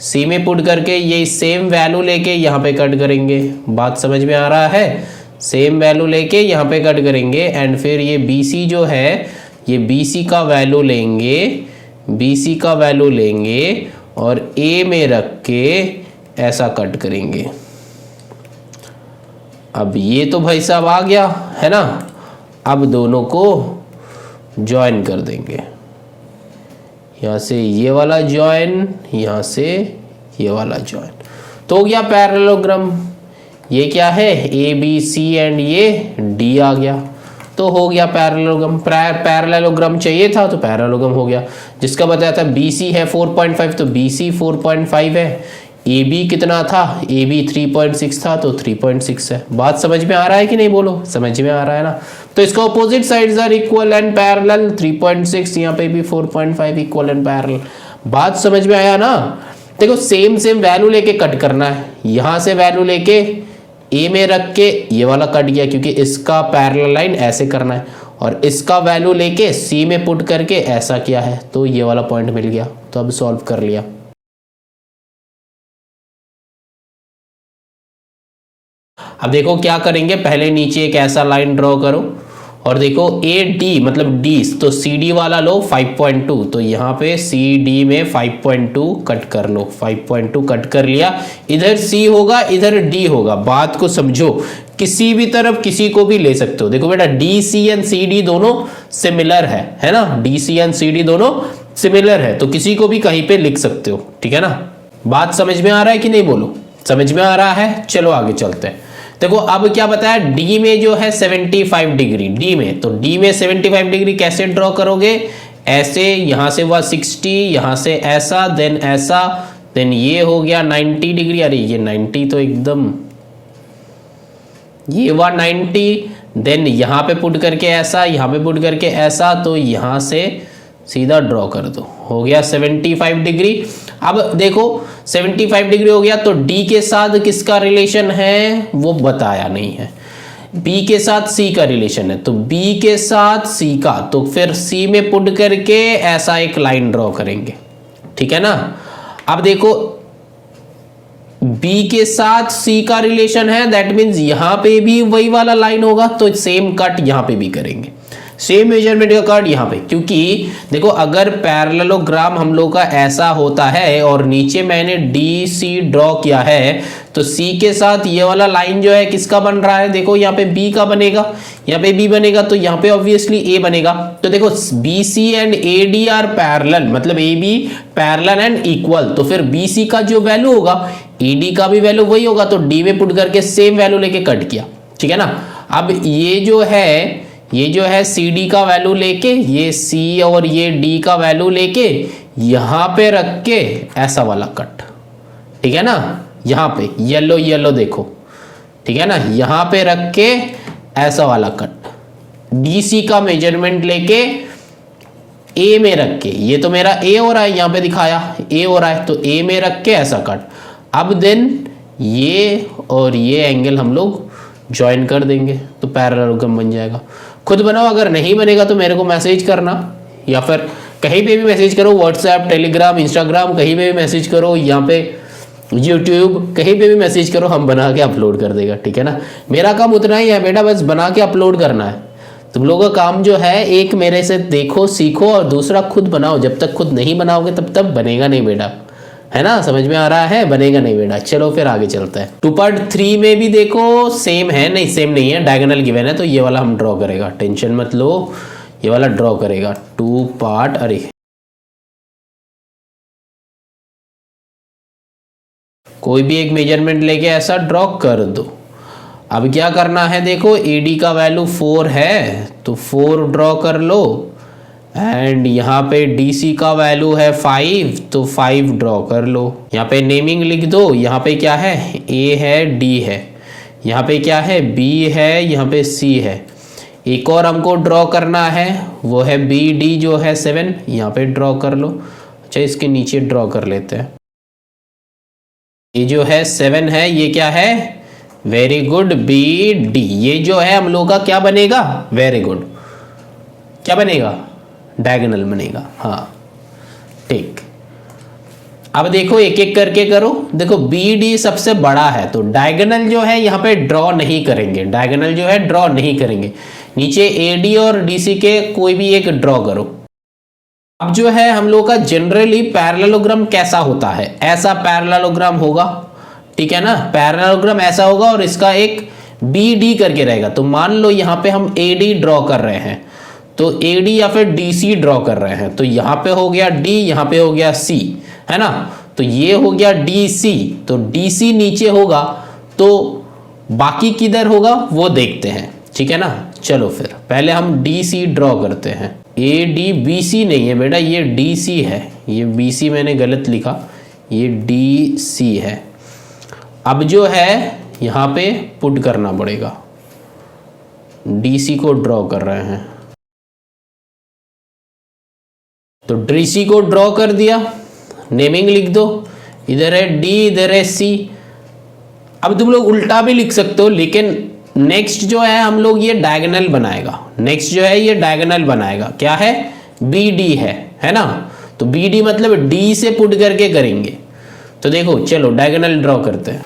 C में पुट करके ये सेम वैल्यू लेके यहाँ पे कट करेंगे। बात समझ में आ रहा है, सेम वैल्यू लेके यहाँ पे कट करेंगे एंड फिर ये BC जो है ये BC का वैल्यू लेंगे, BC का वैल्यू लेंगे और A में रख के ऐसा कट करेंगे। अब ये तो भाई साहब आ गया है ना। अब दोनों को ज्वाइन कर देंगे, यहाँ से ये वाला ज्वाइन, यहाँ से ये वाला ज्वाइन, तो हो गया पैरेललोग्राम। ये क्या है ABC एंड ये D आ गया, तो हो गया पैरेललोग्राम। पैरेललोग्राम चाहिए था तो पैरेललोग्राम हो गया। जिसका बताया था BC है 4.5, तो BC 4.5 है, ए बी कितना था, ए बी 3.6 था तो 3.6 है। बात समझ में आ रहा है कि नहीं, बोलो समझ में आ रहा है ना। तो इसका opposite sides are equal and parallel, 3.6 यहाँ पे भी 4.5 इक्वल एंड पैरेलल। बात समझ में आया ना। देखो सेम वैल्यू लेके कट करना है, यहां से वैल्यू लेके ए में रख के ये वाला कट गया क्योंकि इसका पैरेलल लाइन ऐसे करना है, और इसका वैल्यू लेके सी में पुट करके ऐसा किया है तो ये वाला पॉइंट मिल गया। तो अब सॉल्व कर लिया। अब देखो क्या करेंगे, पहले नीचे एक ऐसा लाइन ड्रॉ करो और देखो ए डी मतलब डी, तो सी डी वाला लो 5.2, तो यहाँ पे सी डी में 5.2 कट कर लो, 5.2 कट कर लिया। इधर सी होगा इधर डी होगा, बात को समझो, किसी भी तरफ किसी को भी ले सकते हो। देखो बेटा D C and C D दोनों सिमिलर है ना, D C and C D दोनों सिमिलर है, तो किसी को भी कहीं पे लिख सकते हो, ठीक है ना। बात समझ में आ रहा है कि नहीं, बोलो समझ में आ रहा है। चलो आगे चलते हैं। देखो अब क्या बताया, डी में जो है 75 डिग्री, डी में, तो डी में 75 डिग्री कैसे ड्रॉ करोगे, ऐसे, यहां से हुआ 60, यहां से ऐसा, देन ये हो गया 90 डिग्री, अरे ये 90 तो एकदम, ये हुआ 90, देन यहां पे पुट करके ऐसा, यहां पे पुट करके ऐसा, तो यहां से सीधा ड्रॉ कर दो, हो गया 75 डिग्री। अब देखो 75 डिग्री हो गया, तो डी के साथ किसका रिलेशन है वो बताया नहीं है, बी के साथ सी का रिलेशन है, तो बी के साथ सी का, तो फिर सी में पुट करके ऐसा एक लाइन ड्रॉ करेंगे, ठीक है ना। अब देखो बी के साथ सी का रिलेशन है, दैट मीन्स यहां पे भी वही वाला लाइन होगा, तो सेम कट यहां पे भी करेंगे, सेम मेजरमेंट का कट यहाँ पे, क्योंकि देखो अगर पैरेललोग्राम हम लोग का ऐसा होता है और नीचे मैंने डी सी ड्रॉ किया है, तो सी के साथ ये वाला लाइन जो है किसका बन रहा है, देखो यहाँ पे बी का बनेगा, यहाँ पे बी बनेगा, तो यहाँ पे ऑब्वियसली ए बनेगा। तो देखो b c and A d are parallel, मतलब a b parallel and equal, तो फिर बी सी का जो वैल्यू होगा ए डी का भी वैल्यू वही होगा, तो डी में पुट करके सेम वैल्यू लेके कट किया, ठीक है ना। अब ये जो है सी डी का वैल्यू लेके, ये सी और ये डी का वैल्यू लेके यहां पे रख के ऐसा वाला कट, ठीक है ना, यहां पे येलो देखो, ठीक है ना, यहां पे रख के ऐसा वाला कट, डी सी का मेजरमेंट लेके ए में रख के, ये तो मेरा ए हो रहा है, यहां पे दिखाया ए हो रहा है, तो ए में रख के ऐसा कट। अब देन ये और ये एंगल हम लोग ज्वाइन कर देंगे, तो पैरेललोग्राम बन जाएगा। खुद बनाओ, अगर नहीं बनेगा तो मेरे को मैसेज करना, या फिर कहीं पे भी मैसेज करो, व्हाट्सएप, टेलीग्राम, इंस्टाग्राम, कहीं पे भी मैसेज करो, यहाँ पे यूट्यूब, कहीं पे भी मैसेज करो, हम बना के अपलोड कर देगा, ठीक है ना। मेरा काम उतना ही है बेटा, बस बना के अपलोड करना है। तुम लोगों का काम जो है, एक मेरे से देखो सीखो और दूसरा खुद बनाओ। जब तक खुद नहीं बनाओगे तब तक बनेगा नहीं बेटा, है ना, समझ में आ रहा है, बनेगा नहीं बेटा। चलो फिर आगे चलते हैं। 2.3 में भी देखो सेम है, नहीं सेम नहीं है, डायगोनल गिवन है, तो ये वाला हम ड्रॉ करेगा, टेंशन मत लो, ये वाला ड्रॉ करेगा 2 पार्ट। अरे कोई भी एक मेजरमेंट लेके ऐसा ड्रॉ कर दो। अब क्या करना है, देखो एडी का वैल्यू 4 है, तो 4 ड्रॉ कर लो, एंड यहाँ पे डीसी का वैल्यू है 5, तो 5 ड्रॉ कर लो। यहाँ पे नेमिंग लिख दो, यहाँ पे क्या है, ए है, डी है, यहाँ पे क्या है, बी है, यहाँ पे सी है। एक और हमको ड्रॉ करना है, वो है बी डी जो है 7, यहाँ पे ड्रॉ कर लो। अच्छा इसके नीचे ड्रॉ कर लेते हैं, ये जो है 7 है, ये क्या है, वेरी गुड, बी डी, ये जो है हम लोग का क्या बनेगा, वेरी गुड, क्या बनेगा, डायगोनल बनेगा, हाँ ठीक। अब देखो एक एक करके करो। देखो बी डी सबसे बड़ा है, तो डायगोनल जो है यहाँ पे ड्रॉ नहीं करेंगे, डायगोनल जो है ड्रॉ नहीं करेंगे। नीचे ए डी और डी सी के कोई भी एक ड्रॉ करो। अब जो है हम लोग का जनरली पैरेललोग्राम कैसा होता है, ऐसा पैरेललोग्राम होगा, ठीक है ना, पैरेललोग्राम ऐसा होगा और इसका एक बी डी करके रहेगा। तो मान लो यहाँ पे हम ए डी ड्रॉ कर रहे हैं, तो ए डी या फिर डी सी ड्रॉ कर रहे हैं, तो यहाँ पे हो गया डी, यहाँ पे हो गया सी, है ना, तो ये हो गया डी सी, तो डी सी नीचे होगा, तो बाकी किधर होगा वो देखते हैं, ठीक है ना। चलो फिर पहले हम डी सी ड्रॉ करते हैं। ए डी बी सी नहीं है बेटा, ये डी सी है, ये बी सी मैंने गलत लिखा, ये डी सी है। अब जो है यहाँ पे पुट करना पड़ेगा, डी सी को ड्रॉ कर रहे हैं, तो डी सी को ड्रॉ कर दिया, नेमिंग लिख दो, इधर है डी, इधर है सी। अब तुम लोग उल्टा भी लिख सकते हो, लेकिन नेक्स्ट जो है हम लोग ये डायगोनल बनाएगा, नेक्स्ट जो है ये डायगोनल बनाएगा, क्या है, बी डी है ना। तो बी डी मतलब डी से पुट करके करेंगे। तो देखो चलो डायगोनल ड्रॉ करते हैं।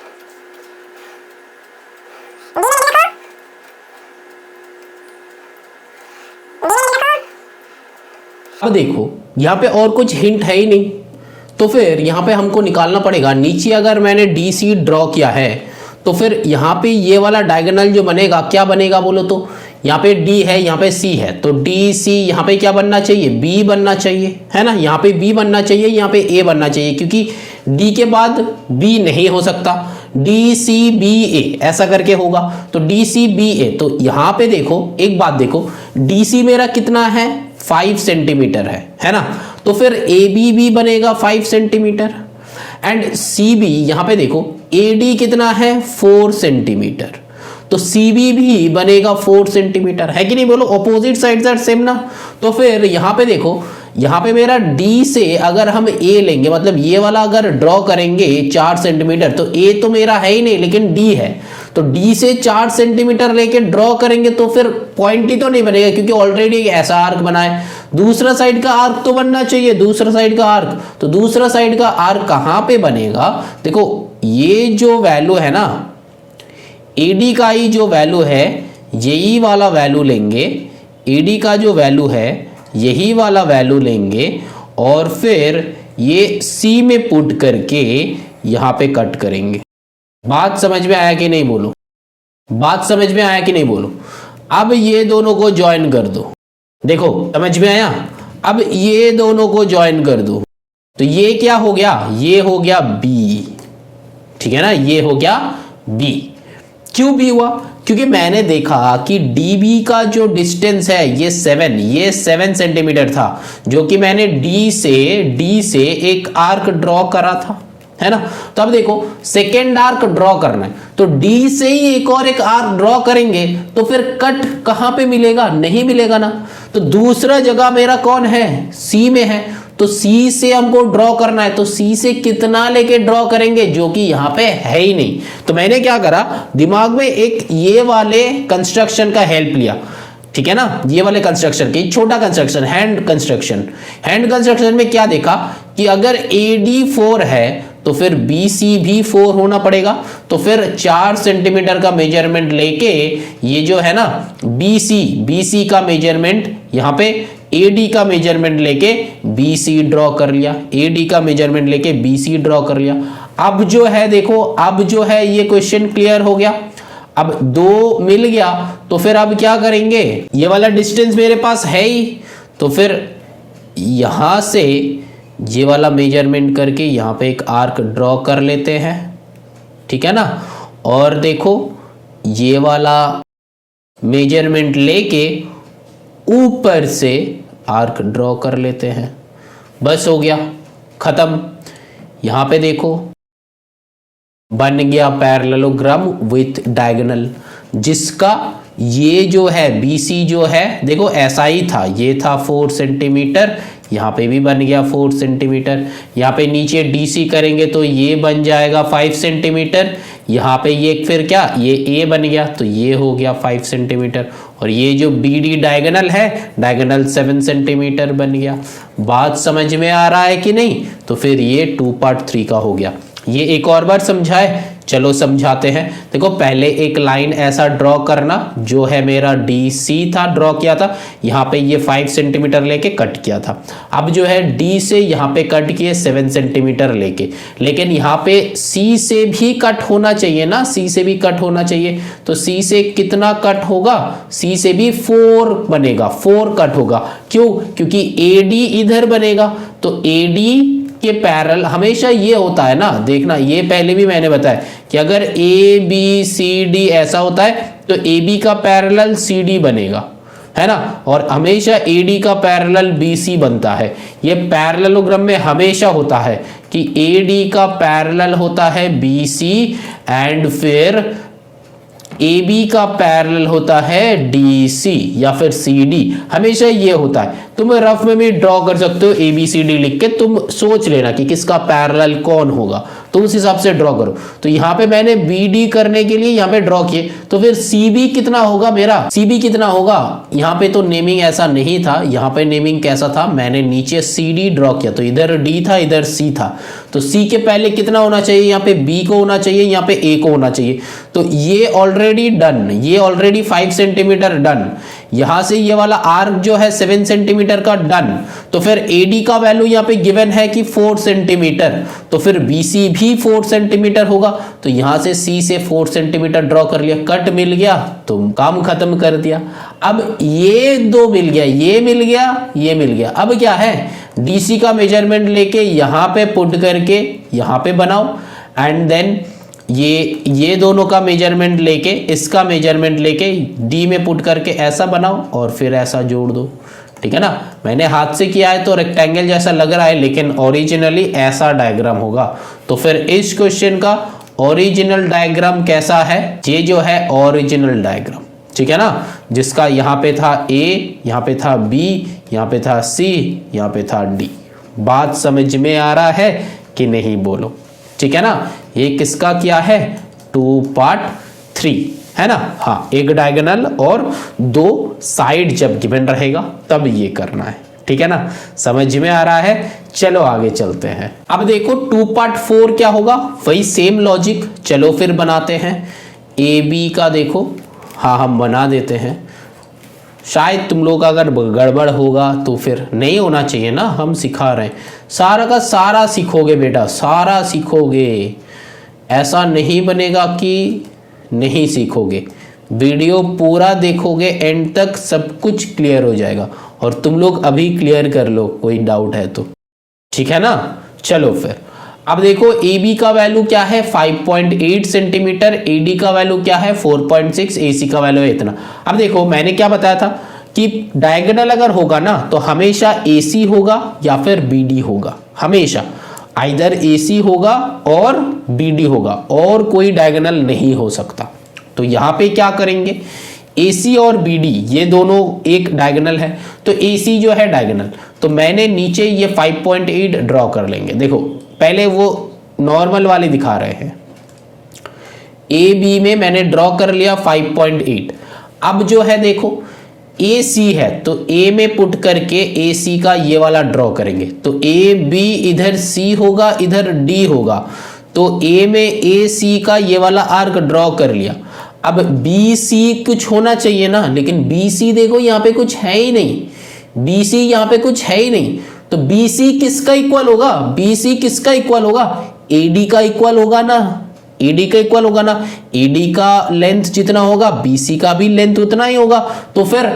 अब देखो यहाँ पे और कुछ हिंट है ही नहीं, तो फिर यहाँ पे हमको निकालना पड़ेगा। नीचे अगर मैंने डी सी ड्रॉ किया है तो फिर यहाँ पे ये वाला डायगोनल जो बनेगा क्या बनेगा बोलो तो, यहाँ पे डी है, यहाँ पे सी है, तो डी सी यहाँ पे क्या बनना चाहिए, बी बनना चाहिए, है ना। यहाँ पे बी बनना चाहिए, यहाँ पे ए बनना चाहिए, क्योंकि डी के बाद बी नहीं हो सकता, डी सी बी ए ऐसा करके होगा, तो डी सी बी ए। तो यहाँ पे देखो एक बात देखो, डी सी मेरा कितना है, 5 सेंटीमीटर है ना। तो फिर ए बी भी बनेगा 5 सेंटीमीटर, एंड सी बी यहाँ पे देखो ए डी कितना है, 4 सेंटीमीटर, तो सी बी भी बनेगा 4 सेंटीमीटर, है कि नहीं बोलो, ऑपोजिट साइड्स आर सेम ना। तो फिर यहाँ पे देखो, यहाँ पे मेरा D से अगर हम A लेंगे, मतलब ये वाला अगर ड्रॉ करेंगे 4 सेंटीमीटर, तो A तो मेरा है ही नहीं लेकिन D है, तो D से 4 सेंटीमीटर लेके ड्रॉ करेंगे तो फिर पॉइंट ही तो नहीं बनेगा, क्योंकि ऑलरेडी एक ऐसा आर्क बना है। दूसरा साइड का आर्क तो बनना चाहिए, दूसरा साइड का आर्क, तो दूसरा साइड का आर्क कहाँ पे बनेगा, देखो ये जो वैल्यू है ना, AD का ही जो वैल्यू है यही वाला वैल्यू लेंगे, AD का जो वैल्यू है यही वाला वैल्यू लेंगे, और फिर ये C में पुट करके यहाँ पे कट करेंगे। बात समझ में आया कि नहीं बोलो, बात समझ में आया कि नहीं बोलो। अब ये दोनों को ज्वाइन कर दो, देखो समझ में आया। अब ये दोनों को ज्वाइन कर दो, तो ये क्या हो गया, ये हो गया B, ठीक है ना, ये हो गया B। क्यों B हुआ, क्योंकि मैंने देखा कि DB का जो डिस्टेंस है ये 7 सेंटीमीटर था, जो कि मैंने D से एक आर्क ड्रॉ करा था, है ना। तो अब देखो सेकेंड आर्क ड्रॉ करना है, तो D से ही एक और एक आर्क ड्रॉ करेंगे, तो फिर कट कहाँ पे मिलेगा, नहीं मिलेगा ना। तो दूसरा जगह मेरा कौन है, C में है, तो C से हमको ड्रॉ करना है, तो C से कितना लेके ड्रॉ करेंगे, जो कि यहाँ पे है ही नहीं। तो मैंने क्या करा, दिमाग में एक ये वाले कंस्ट्रक्शन का हेल्प लिया, ठीक है ना, ये वाले कंस्ट्रक्शन के, छोटा कंस्ट्रक्शन, हैंड कंस्ट्रक्शन में क्या देखा कि अगर AD 4 है तो फिर BC भी 4 होना पड़ेगा। तो फिर 4 सेंटीमीटर का मेजरमेंट लेके ये जो है ना BC का मेजरमेंट, यहाँ पे AD का मेजरमेंट लेके BC ड्रॉ कर लिया, AD का मेजरमेंट लेके BC ड्रॉ कर लिया। अब जो है देखो, अब जो है ये क्वेश्चन क्लियर हो गया। अब 2 मिल गया, तो फिर अब क्या करेंगे, ये वाला डिस्टेंस मेरे पास है ही, तो फिर यहां से ये वाला मेजरमेंट करके यहाँ पे एक आर्क ड्रॉ कर लेते हैं, ठीक है ना। और देखो ये वाला मेजरमेंट लेके ऊपर से आर्क ड्रॉ कर लेते हैं, बस हो गया खत्म। यहाँ पे देखो बन गया पैरेललोग्राम विथ डायगोनल, जिसका ये जो है BC जो है देखो ऐसा ही था, ये था 4 सेंटीमीटर, यहाँ पे भी बन गया 4 सेंटीमीटर, यहाँ पे नीचे DC करेंगे तो ये बन जाएगा 5 सेंटीमीटर, यहाँ पे ये फिर क्या, ये A बन गया, तो ये हो गया 5 सेंटीमीटर, और ये जो BD डायगोनल है, डायगोनल 7 सेंटीमीटर बन गया। बात समझ में आ रहा है कि नहीं, तो फिर ये 2 पार्ट 3 का हो गया। ये एक और बार समझाए, चलो समझाते हैं। देखो पहले एक लाइन ऐसा ड्रॉ करना, जो है मेरा DC था, ड्रॉ किया था, यहाँ पे ये 5 सेंटीमीटर लेके कट किया था। अब जो है D से यहाँ पे कट किए 7 सेंटीमीटर लेके, लेकिन यहाँ पे C से भी कट होना चाहिए ना, C से भी कट होना चाहिए, तो C से कितना कट होगा, C से भी 4 बनेगा, 4 कट होगा। क्यों, क्योंकि AD इधर बनेगा, तो AD के पैरेलल हमेशा ये होता है ना, देखना ये पहले भी मैंने बताया कि अगर ABCD ऐसा होता है तो AB का पैरेलल CD बनेगा, है ना, और हमेशा AD का पैरेलल BC बनता है। ये पैरेललोग्राम में हमेशा होता है कि AD का पैरेलल होता है BC एंड फिर AB का पैरेलल होता है DC या फिर CD, हमेशा ये होता है। तुम रफ में भी ड्रॉ कर सकते हो ABCD लिख के, तुम सोच लेना कि किसका पैरेलल कौन होगा, तो उस हिसाब से ड्रॉ करो। तो यहाँ पे मैंने BD करने के लिए यहाँ पे ड्रॉ किए, तो फिर CB कितना होगा मेरा, CB कितना होगा, यहाँ पे तो नेमिंग ऐसा नहीं था, यहाँ पे नेमिंग कैसा था, मैंने नीचे CD ड्रॉ किया, तो इधर D था इधर C था, तो C के पहले कितना होना चाहिए, यहाँ पे B को होना चाहिए, यहाँ पे A को होना चाहिए, तो ये ऑलरेडी डन, ये ऑलरेडी 5 सेंटीमीटर डन, यहां से ये वाला आर्क जो है 7 सेंटीमीटर का डन, तो फिर AD का वैल्यू यहाँ पे गिवन है कि 4 सेंटीमीटर, तो फिर BC भी 4 सेंटीमीटर होगा, तो यहां से C से 4 सेंटीमीटर ड्रॉ कर लिया, कट मिल गया तो काम खत्म कर दिया। अब ये दो मिल गया, ये मिल गया, ये मिल गया, अब क्या है, DC का मेजरमेंट लेके यहां पे पुट करके यहां पे बनाओ, एंड देन ये दोनों का मेजरमेंट लेके, इसका मेजरमेंट लेके D में पुट करके ऐसा बनाओ और फिर ऐसा जोड़ दो, ठीक है ना। मैंने हाथ से किया है तो रेक्टेंगल जैसा लग रहा है, लेकिन ओरिजिनली ऐसा डायग्राम होगा। तो फिर इस क्वेश्चन का ओरिजिनल डायग्राम कैसा है, ये जो है ओरिजिनल डायग्राम, ठीक है ना, जिसका यहाँ पे था A, यहाँ पे था B, यहाँ पे था C, यहाँ पे था D। बात समझ में आ रहा है कि नहीं, बोलो, ठीक है ना। ये किसका क्या है, 2 पार्ट 3 है ना, हाँ, एक डायगोनल और 2 साइड जब गिवन रहेगा तब ये करना है, ठीक है ना, समझ में आ रहा है। चलो आगे चलते हैं। अब देखो 2 पार्ट 4 क्या होगा, वही सेम लॉजिक, चलो फिर बनाते हैं। AB का देखो, हाँ हम बना देते हैं, शायद तुम लोग अगर गड़बड़ होगा तो फिर नहीं होना चाहिए ना, हम सिखा रहे हैं, सारा का सारा सीखोगे बेटा, सारा सीखोगे, ऐसा नहीं बनेगा कि नहीं सीखोगे, वीडियो पूरा देखोगे एंड तक सब कुछ क्लियर हो जाएगा, और तुम लोग अभी क्लियर कर लो कोई डाउट है तो, ठीक है ना। चलो फिर अब देखो AB का वैल्यू क्या है 5.8 सेंटीमीटर, AD का वैल्यू क्या है 4.6, AC का वैल्यू है इतना। अब देखो मैंने क्या बताया था कि डायगोनल अगर होगा ना तो हमेशा AC होगा या फिर BD होगा, हमेशा आइदर AC होगा और BD होगा, और कोई डायगोनल नहीं हो सकता। तो यहाँ पे क्या करेंगे, AC और BD ये दोनों एक डायगोनल है, तो AC जो है डायगोनल, तो मैंने नीचे ये 5.8 ड्रॉ कर लेंगे। देखो पहले वो नॉर्मल वाले दिखा रहे हैं, AB में मैंने ड्रॉ कर लिया 5.8। अब जो है देखो AC है तो A में पुट करके AC का ये वाला ड्रॉ करेंगे, तो AB इधर C होगा इधर D होगा, तो A में AC का ये वाला आर्क ड्रॉ कर लिया। अब BC कुछ होना चाहिए ना, लेकिन BC देखो यहाँ पे कुछ है ही नहीं, BC यहाँ पे कुछ है ही नहीं, तो BC किसका इक्वल होगा, BC किसका इक्वल होगा, AD का इक्वल होगा ना, AD का इक्वल होगा ना, AD का लेंथ जितना होगा BC का भी लेंथ उतना ही होगा, तो फिर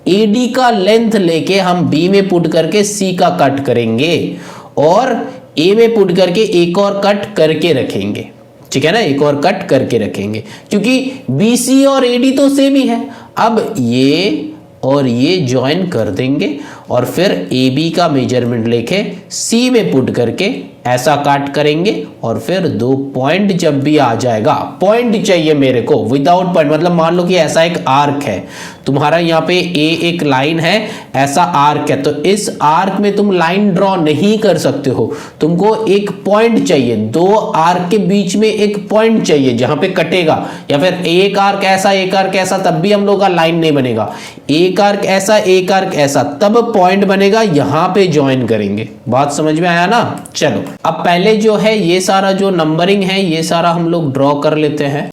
AD का लेंथ लेके हम B में पुट करके C का कट करेंगे और A में पुट करके एक और कट करके रखेंगे, ठीक है ना, एक और कट करके रखेंगे, क्योंकि BC और AD तो सेम ही है। अब ये और ये ज्वाइन कर देंगे और फिर AB का मेजरमेंट लेके C में पुट करके ऐसा काट करेंगे, और फिर 2 पॉइंट जब भी आ जाएगा, पॉइंट चाहिए मेरे को विदाउट पॉइंट, मतलब मान लो कि ऐसा एक आर्क है तुम्हारा, यहाँ पे A एक लाइन है, ऐसा आर्क है, तो इस आर्क में तुम लाइन ड्रॉ नहीं कर सकते हो, तुमको एक पॉइंट चाहिए, 2 आर्क के बीच में एक पॉइंट चाहिए जहां पे कटेगा, या फिर एक आर्क ऐसा एक आर्क ऐसा, तब भी हम लोग का लाइन नहीं बनेगा, एक आर्क ऐसा एक आर्क ऐसा, तब पॉइंट बनेगा, यहां पे ज्वाइन करेंगे। बात समझ में आया ना। चलो अब पहले जो है ये सारा जो नंबरिंग है ये सारा हम लोग ड्रॉ कर लेते हैं।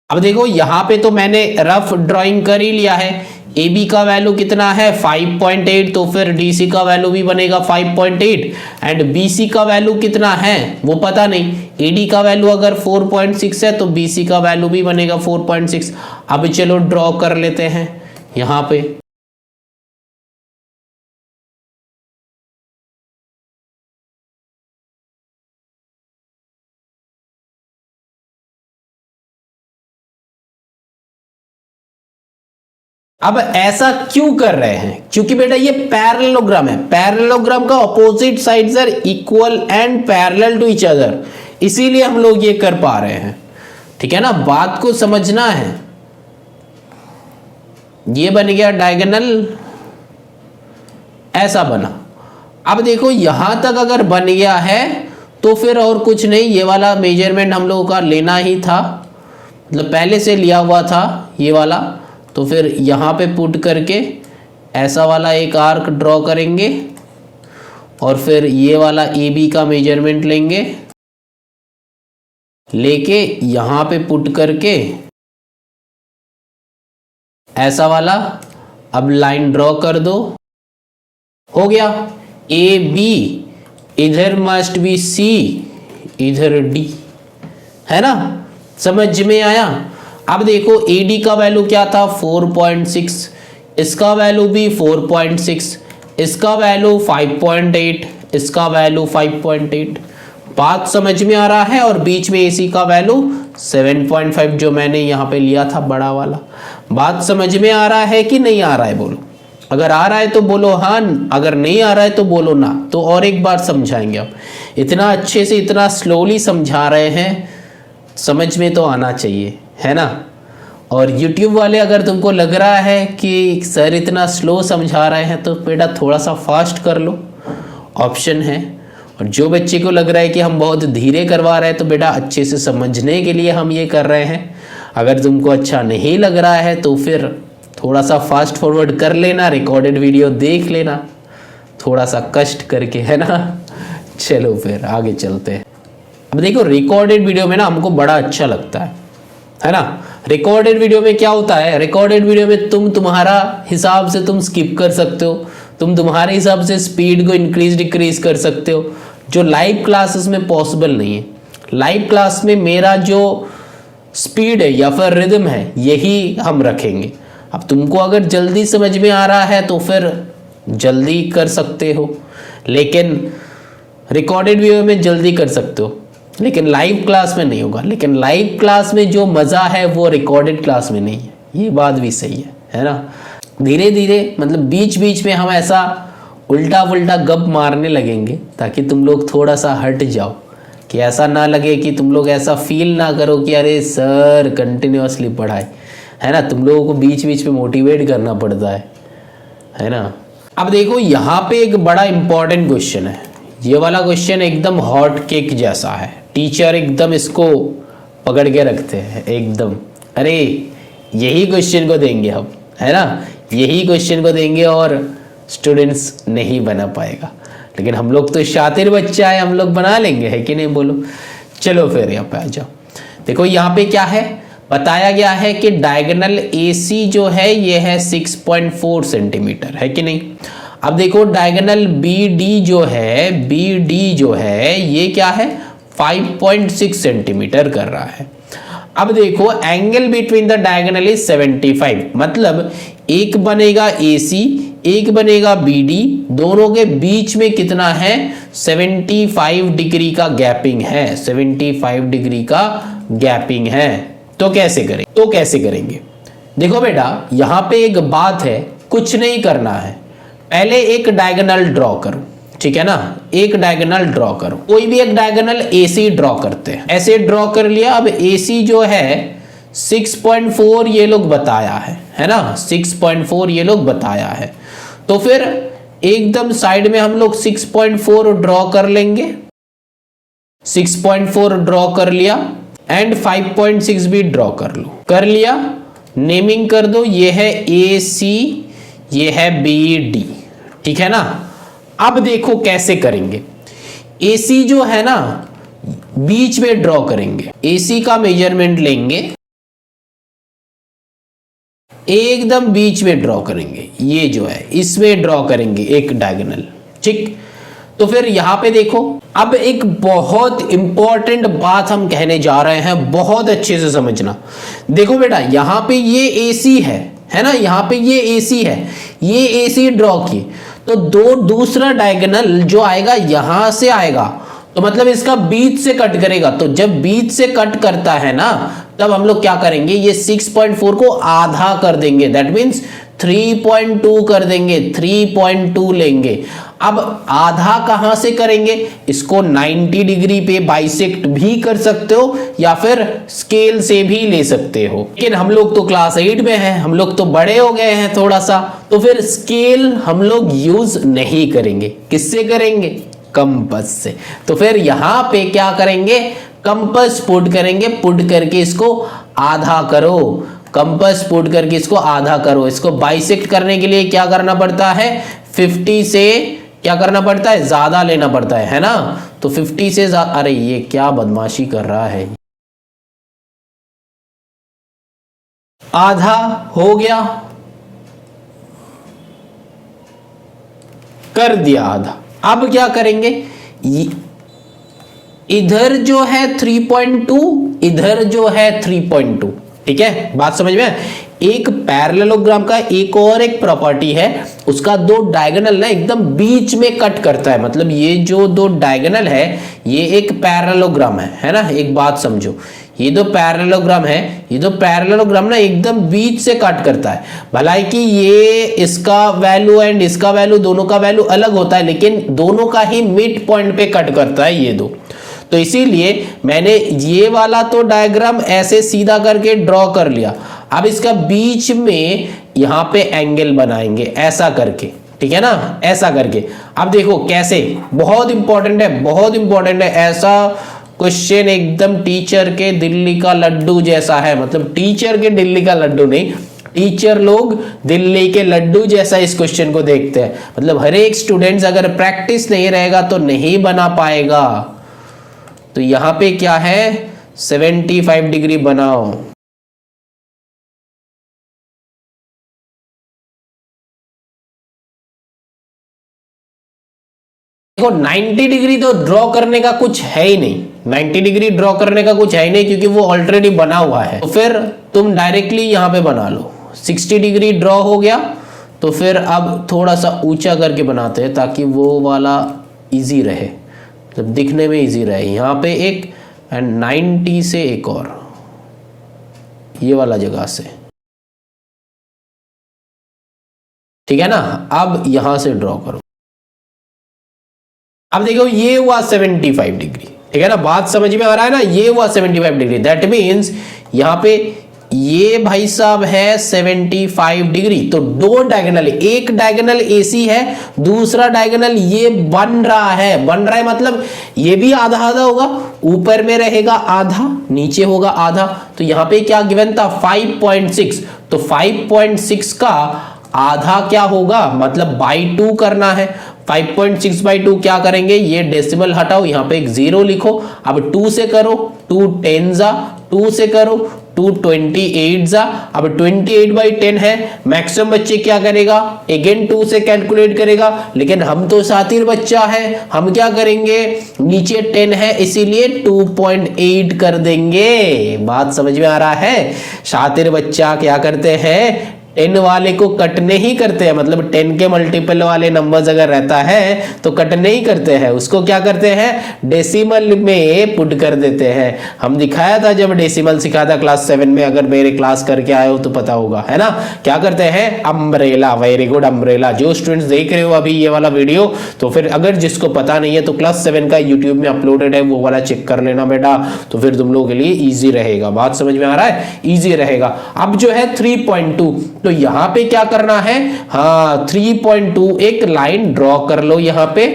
अब देखो यहां पे तो मैंने रफ ड्राइंग कर ही लिया है, AB का वैल्यू कितना है 5.8, तो फिर DC का वैल्यू भी बनेगा 5.8, एंड BC का वैल्यू कितना है वो पता नहीं, AD का वैल्यू अगर 4.6 है तो BC का वैल्यू भी बनेगा 4.6। अब चलो ड्रॉ कर लेते हैं यहाँ पे। अब ऐसा क्यों कर रहे हैं? क्योंकि बेटा ये पैरेललोग्राम है, पैरेललोग्राम का opposite sides are equal and parallel to each other, इसीलिए हम लोग ये कर पा रहे हैं। ठीक है ना, बात को समझना है। ये बन गया डायगोनल, ऐसा बना। अब देखो यहां तक अगर बन गया है तो फिर और कुछ नहीं, ये वाला मेजरमेंट हम लोगों का लेना ही था, मतलब पहले से लिया हुआ था ये वाला। तो फिर यहाँ पे पुट करके ऐसा वाला एक आर्क ड्रॉ करेंगे और फिर ये वाला ए बी का मेजरमेंट लेंगे, लेके यहाँ पे पुट करके ऐसा वाला अब लाइन ड्रॉ कर दो, हो गया। ए बी इधर मस्ट बी सी, इधर डी, है ना, समझ में आया। अब देखो AD का वैल्यू क्या था 4.6, इसका वैल्यू भी 4.6, इसका वैल्यू 5.8, इसका वैल्यू 5.8। बात समझ में आ रहा है। और बीच में AC का वैल्यू 7.5 जो मैंने यहाँ पे लिया था बड़ा वाला। बात समझ में आ रहा है कि नहीं आ रहा है? बोलो, अगर आ रहा है तो बोलो हाँ, अगर नहीं आ रहा है तो बोलो ना। तो और एक बार समझाएंगे। अब इतना अच्छे से इतना स्लोली समझा रहे हैं, समझ में तो आना चाहिए, है ना। और YouTube वाले अगर तुमको लग रहा है कि सर इतना स्लो समझा रहे हैं तो बेटा थोड़ा सा फास्ट कर लो, ऑप्शन है। और जो बच्चे को लग रहा है कि हम बहुत धीरे करवा रहे हैं तो बेटा अच्छे से समझने के लिए हम ये कर रहे हैं। अगर तुमको अच्छा नहीं लग रहा है तो फिर थोड़ा सा फास्ट फॉरवर्ड कर लेना, रिकॉर्डेड वीडियो देख लेना थोड़ा सा कष्ट करके, है ना। चलो फिर आगे चलते हैं। अब देखो रिकॉर्डेड वीडियो में ना हमको बड़ा अच्छा लगता है ना। रिकॉर्डेड वीडियो में क्या होता है, रिकॉर्डेड वीडियो में तुम्हारा हिसाब से तुम स्किप कर सकते हो, तुम्हारे हिसाब से स्पीड को इंक्रीज डिक्रीज कर सकते हो, जो लाइव क्लासेस में पॉसिबल नहीं है। लाइव क्लास में मेरा जो स्पीड है या फिर रिदम है यही हम रखेंगे। अब तुमको अगर जल्दी समझ में आ रहा है तो फिर जल्दी कर सकते हो, लेकिन रिकॉर्डेड वीडियो में जल्दी कर सकते हो, लेकिन लाइव क्लास में नहीं होगा। लेकिन लाइव क्लास में जो मज़ा है वो रिकॉर्डेड क्लास में नहीं है, ये बात भी सही है ना। धीरे धीरे मतलब बीच बीच में हम ऐसा उल्टा पुल्टा गप मारने लगेंगे ताकि तुम लोग थोड़ा सा हट जाओ, कि ऐसा ना लगे कि तुम लोग ऐसा फील ना करो कि अरे सर कंटिन्यूअसली पढ़ाए, है ना। तुम लोगों को बीच बीच में मोटिवेट करना पड़ता है ना। अब देखो यहाँ पे एक बड़ा इंपॉर्टेंट क्वेश्चन है, ये वाला क्वेश्चन एकदम हॉट केक जैसा है, टीचर एकदम इसको पकड़ के रखते हैं एकदम। अरे यही क्वेश्चन को देंगे हम, है ना, यही क्वेश्चन को देंगे और स्टूडेंट्स नहीं बना पाएगा। लेकिन हम लोग तो शातिर बच्चा है, हम लोग बना लेंगे, है कि नहीं बोलो। चलो फिर यहाँ पे आ जाओ। देखो यहाँ पे क्या है बताया गया है कि डायगोनल AC जो है ये है 6.4 सेंटीमीटर, है कि नहीं। अब देखो डायगोनल BD जो है ये क्या है 5.6 सेंटीमीटर कर रहा है। अब देखो angle between the diagonal is 75, मतलब एक बनेगा AC एक बनेगा BD, दोनों के बीच में कितना है 75 डिग्री का गैपिंग है, 75 डिग्री का गैपिंग है। तो कैसे करेंगे? देखो बेटा यहाँ पे एक बात है, कुछ नहीं करना है, पहले एक डायगोनल ड्रॉ करो, ठीक है ना। एक डायगोनल ड्रॉ करो, कोई भी एक डायगोनल AC ड्रॉ करते हैं। ऐसे ड्रॉ कर लिया। अब AC जो है 6.4 ये लोग बताया है ना, 6.4 ये लोग बताया है। तो फिर एकदम साइड में हम लोग 6.4 ड्रॉ कर लेंगे, 6.4 ड्रॉ कर लिया एंड 5.6 भी ड्रॉ कर लो, कर लिया। नेमिंग कर दो, ये है AC ये है BD, ठीक है ना। अब देखो कैसे करेंगे, AC जो है ना बीच में ड्रॉ करेंगे, AC का मेजरमेंट लेंगे, एकदम बीच में ड्रॉ करेंगे, ये जो है इसमें ड्रॉ करेंगे एक डायगोनल, ठीक। तो फिर यहां पे देखो, अब एक बहुत इंपॉर्टेंट बात हम कहने जा रहे हैं, बहुत अच्छे से समझना। देखो बेटा यहां पे ये AC है ना, यहाँ पे ये AC है, ये AC ड्रॉ की, तो दूसरा डायगोनल जो आएगा यहां से आएगा, तो मतलब इसका बीच से कट करेगा। तो जब बीच से कट करता है ना तब हम लोग क्या करेंगे, ये 6.4 को आधा कर देंगे, दैट मीन्स 3.2 कर देंगे, 3.2 लेंगे। अब आधा कहां से करेंगे, इसको 90 डिग्री पे बाइसेक्ट भी कर सकते हो या फिर स्केल से भी ले सकते हो, लेकिन हम लोग तो क्लास 8 में हैं, हम लोग तो बड़े हो गए हैं थोड़ा सा, तो फिर स्केल हम लोग यूज नहीं करेंगे। किससे करेंगे, कंपास से। तो फिर यहां पे क्या करेंगे, कंपास पुट करेंगे, पुट करके इसको आधा करो, कंपास पुट करके इसको आधा करो। इसको बाइसेक्ट करने के लिए क्या करना पड़ता है, 50 से क्या करना पड़ता है, ज्यादा लेना पड़ता है ना। तो 50 से अरे ये क्या बदमाशी कर रहा है, आधा हो गया, कर दिया आधा। अब क्या करेंगे, इधर जो है 3.2, इधर जो है 3.2, ठीक है, बात समझ में। एक पैरेललोग्राम का एक और एक प्रॉपर्टी है, उसका दो डायगोनल ना एकदम बीच में कट करता है। मतलब ये जो दो डायगोनल है ये एक पैरेललोग्राम है ना। एक बात समझो, ये दो पैरेललोग्राम है, ये दो पैरेललोग्राम ना एकदम बीच से कट करता है। भलाई कि ये इसका वैल्यू एंड इसका वैल्यू, दोनों का वैल्यू अलग होता है, लेकिन दोनों का ही मिड पॉइंट पे कट करता है ये दो। तो इसीलिए मैंने ये वाला तो डायग्राम ऐसे सीधा करके ड्रॉ कर लिया। अब इसका बीच में यहां पे एंगल बनाएंगे ऐसा करके, ठीक है ना, ऐसा करके। अब देखो कैसे, बहुत इंपॉर्टेंट है, बहुत इंपॉर्टेंट है। ऐसा क्वेश्चन एकदम टीचर के दिल्ली का लड्डू जैसा है, मतलब टीचर के दिल्ली का लड्डू नहीं, टीचर लोग दिल्ली के लड्डू जैसा इस क्वेश्चन को देखते हैं। मतलब हर एक स्टूडेंट्स अगर प्रैक्टिस नहीं रहेगा तो नहीं बना पाएगा। तो यहां पे क्या है, 75 डिग्री बनाओ। देखो 90 डिग्री तो ड्रॉ करने का कुछ है ही नहीं, 90 डिग्री ड्रॉ करने का कुछ है ही नहीं, क्योंकि वो ऑलरेडी बना हुआ है। तो फिर तुम डायरेक्टली यहां पे बना लो। 60 डिग्री ड्रॉ हो गया, तो फिर अब थोड़ा सा ऊंचा करके बनाते हैं ताकि वो वाला इजी रहे, मतलब दिखने में इजी रहे। यहां पे एक एंड 90 से एक और, ये वाला जगह से, ठीक है ना। अब यहां से ड्रॉ करो। अब देखो ये हुआ 75 डिग्री, ठीक है ना, बात समझ में आ रहा है ना। ये हुआ 75 डिग्री, दैट मीन्स यहां पे ये भाई साहब है 75 डिग्री। तो दो डायगोनल, एक डायगोनल AC है, दूसरा डायगोनल ये बन रहा है मतलब ये भी आधा आधा होगा, ऊपर में रहेगा आधा, नीचे होगा आधा। तो यहां पे क्या गिवन था, 5.6। तो 5.6 का आधा क्या होगा, मतलब बाई 2 करना है। 5.6 बाई 2 क्या करेंगे, ये डेसिमल हटाओ, यहाँ पे एक 0 लिखो। अब 2 से करो, 2 10 जा, 2 से करो 2 28 जा। अब 28 बाई 10 है, मैक्सिमम बच्चे क्या करेगा, अगेन 2 से कैलकुलेट करेगा। लेकिन हम तो शातिर बच्चा है, हम क्या करेंगे, नीचे 10 है इसीलिए 2.8 कर देंगे। बात समझ में आ रहा है। शातिर बच्चा क्या करते हैं, 10 वाले को कट नहीं करते हैं, मतलब 10 के मल्टीपल वाले नंबर्स अगर रहता है तो कट नहीं करते हैं, उसको क्या करते हैं, डेसिमल में पुट कर देते हैं। हम दिखाया था जब डेसिमल सिखाया था क्लास 7 में, अगर मेरे क्लास करके आए हो तो पता होगा, है ना। क्या करते हैं, अम्ब्रेला, वेरी गुड अम्ब्रेला। जो स्टूडेंट्स देख रहे हो अभी ये वाला वीडियो, तो फिर अगर जिसको पता नहीं है तो क्लास 7 का यूट्यूब में अपलोडेड है, वो वाला चेक कर लेना बेटा, तो फिर तुम लोगों के लिए ईजी रहेगा। बात समझ में आ रहा है, ईजी रहेगा। अब जो है 3.2, तो यहां पे क्या करना है, हाँ 3.2 एक लाइन ड्रॉ कर लो, यहां पे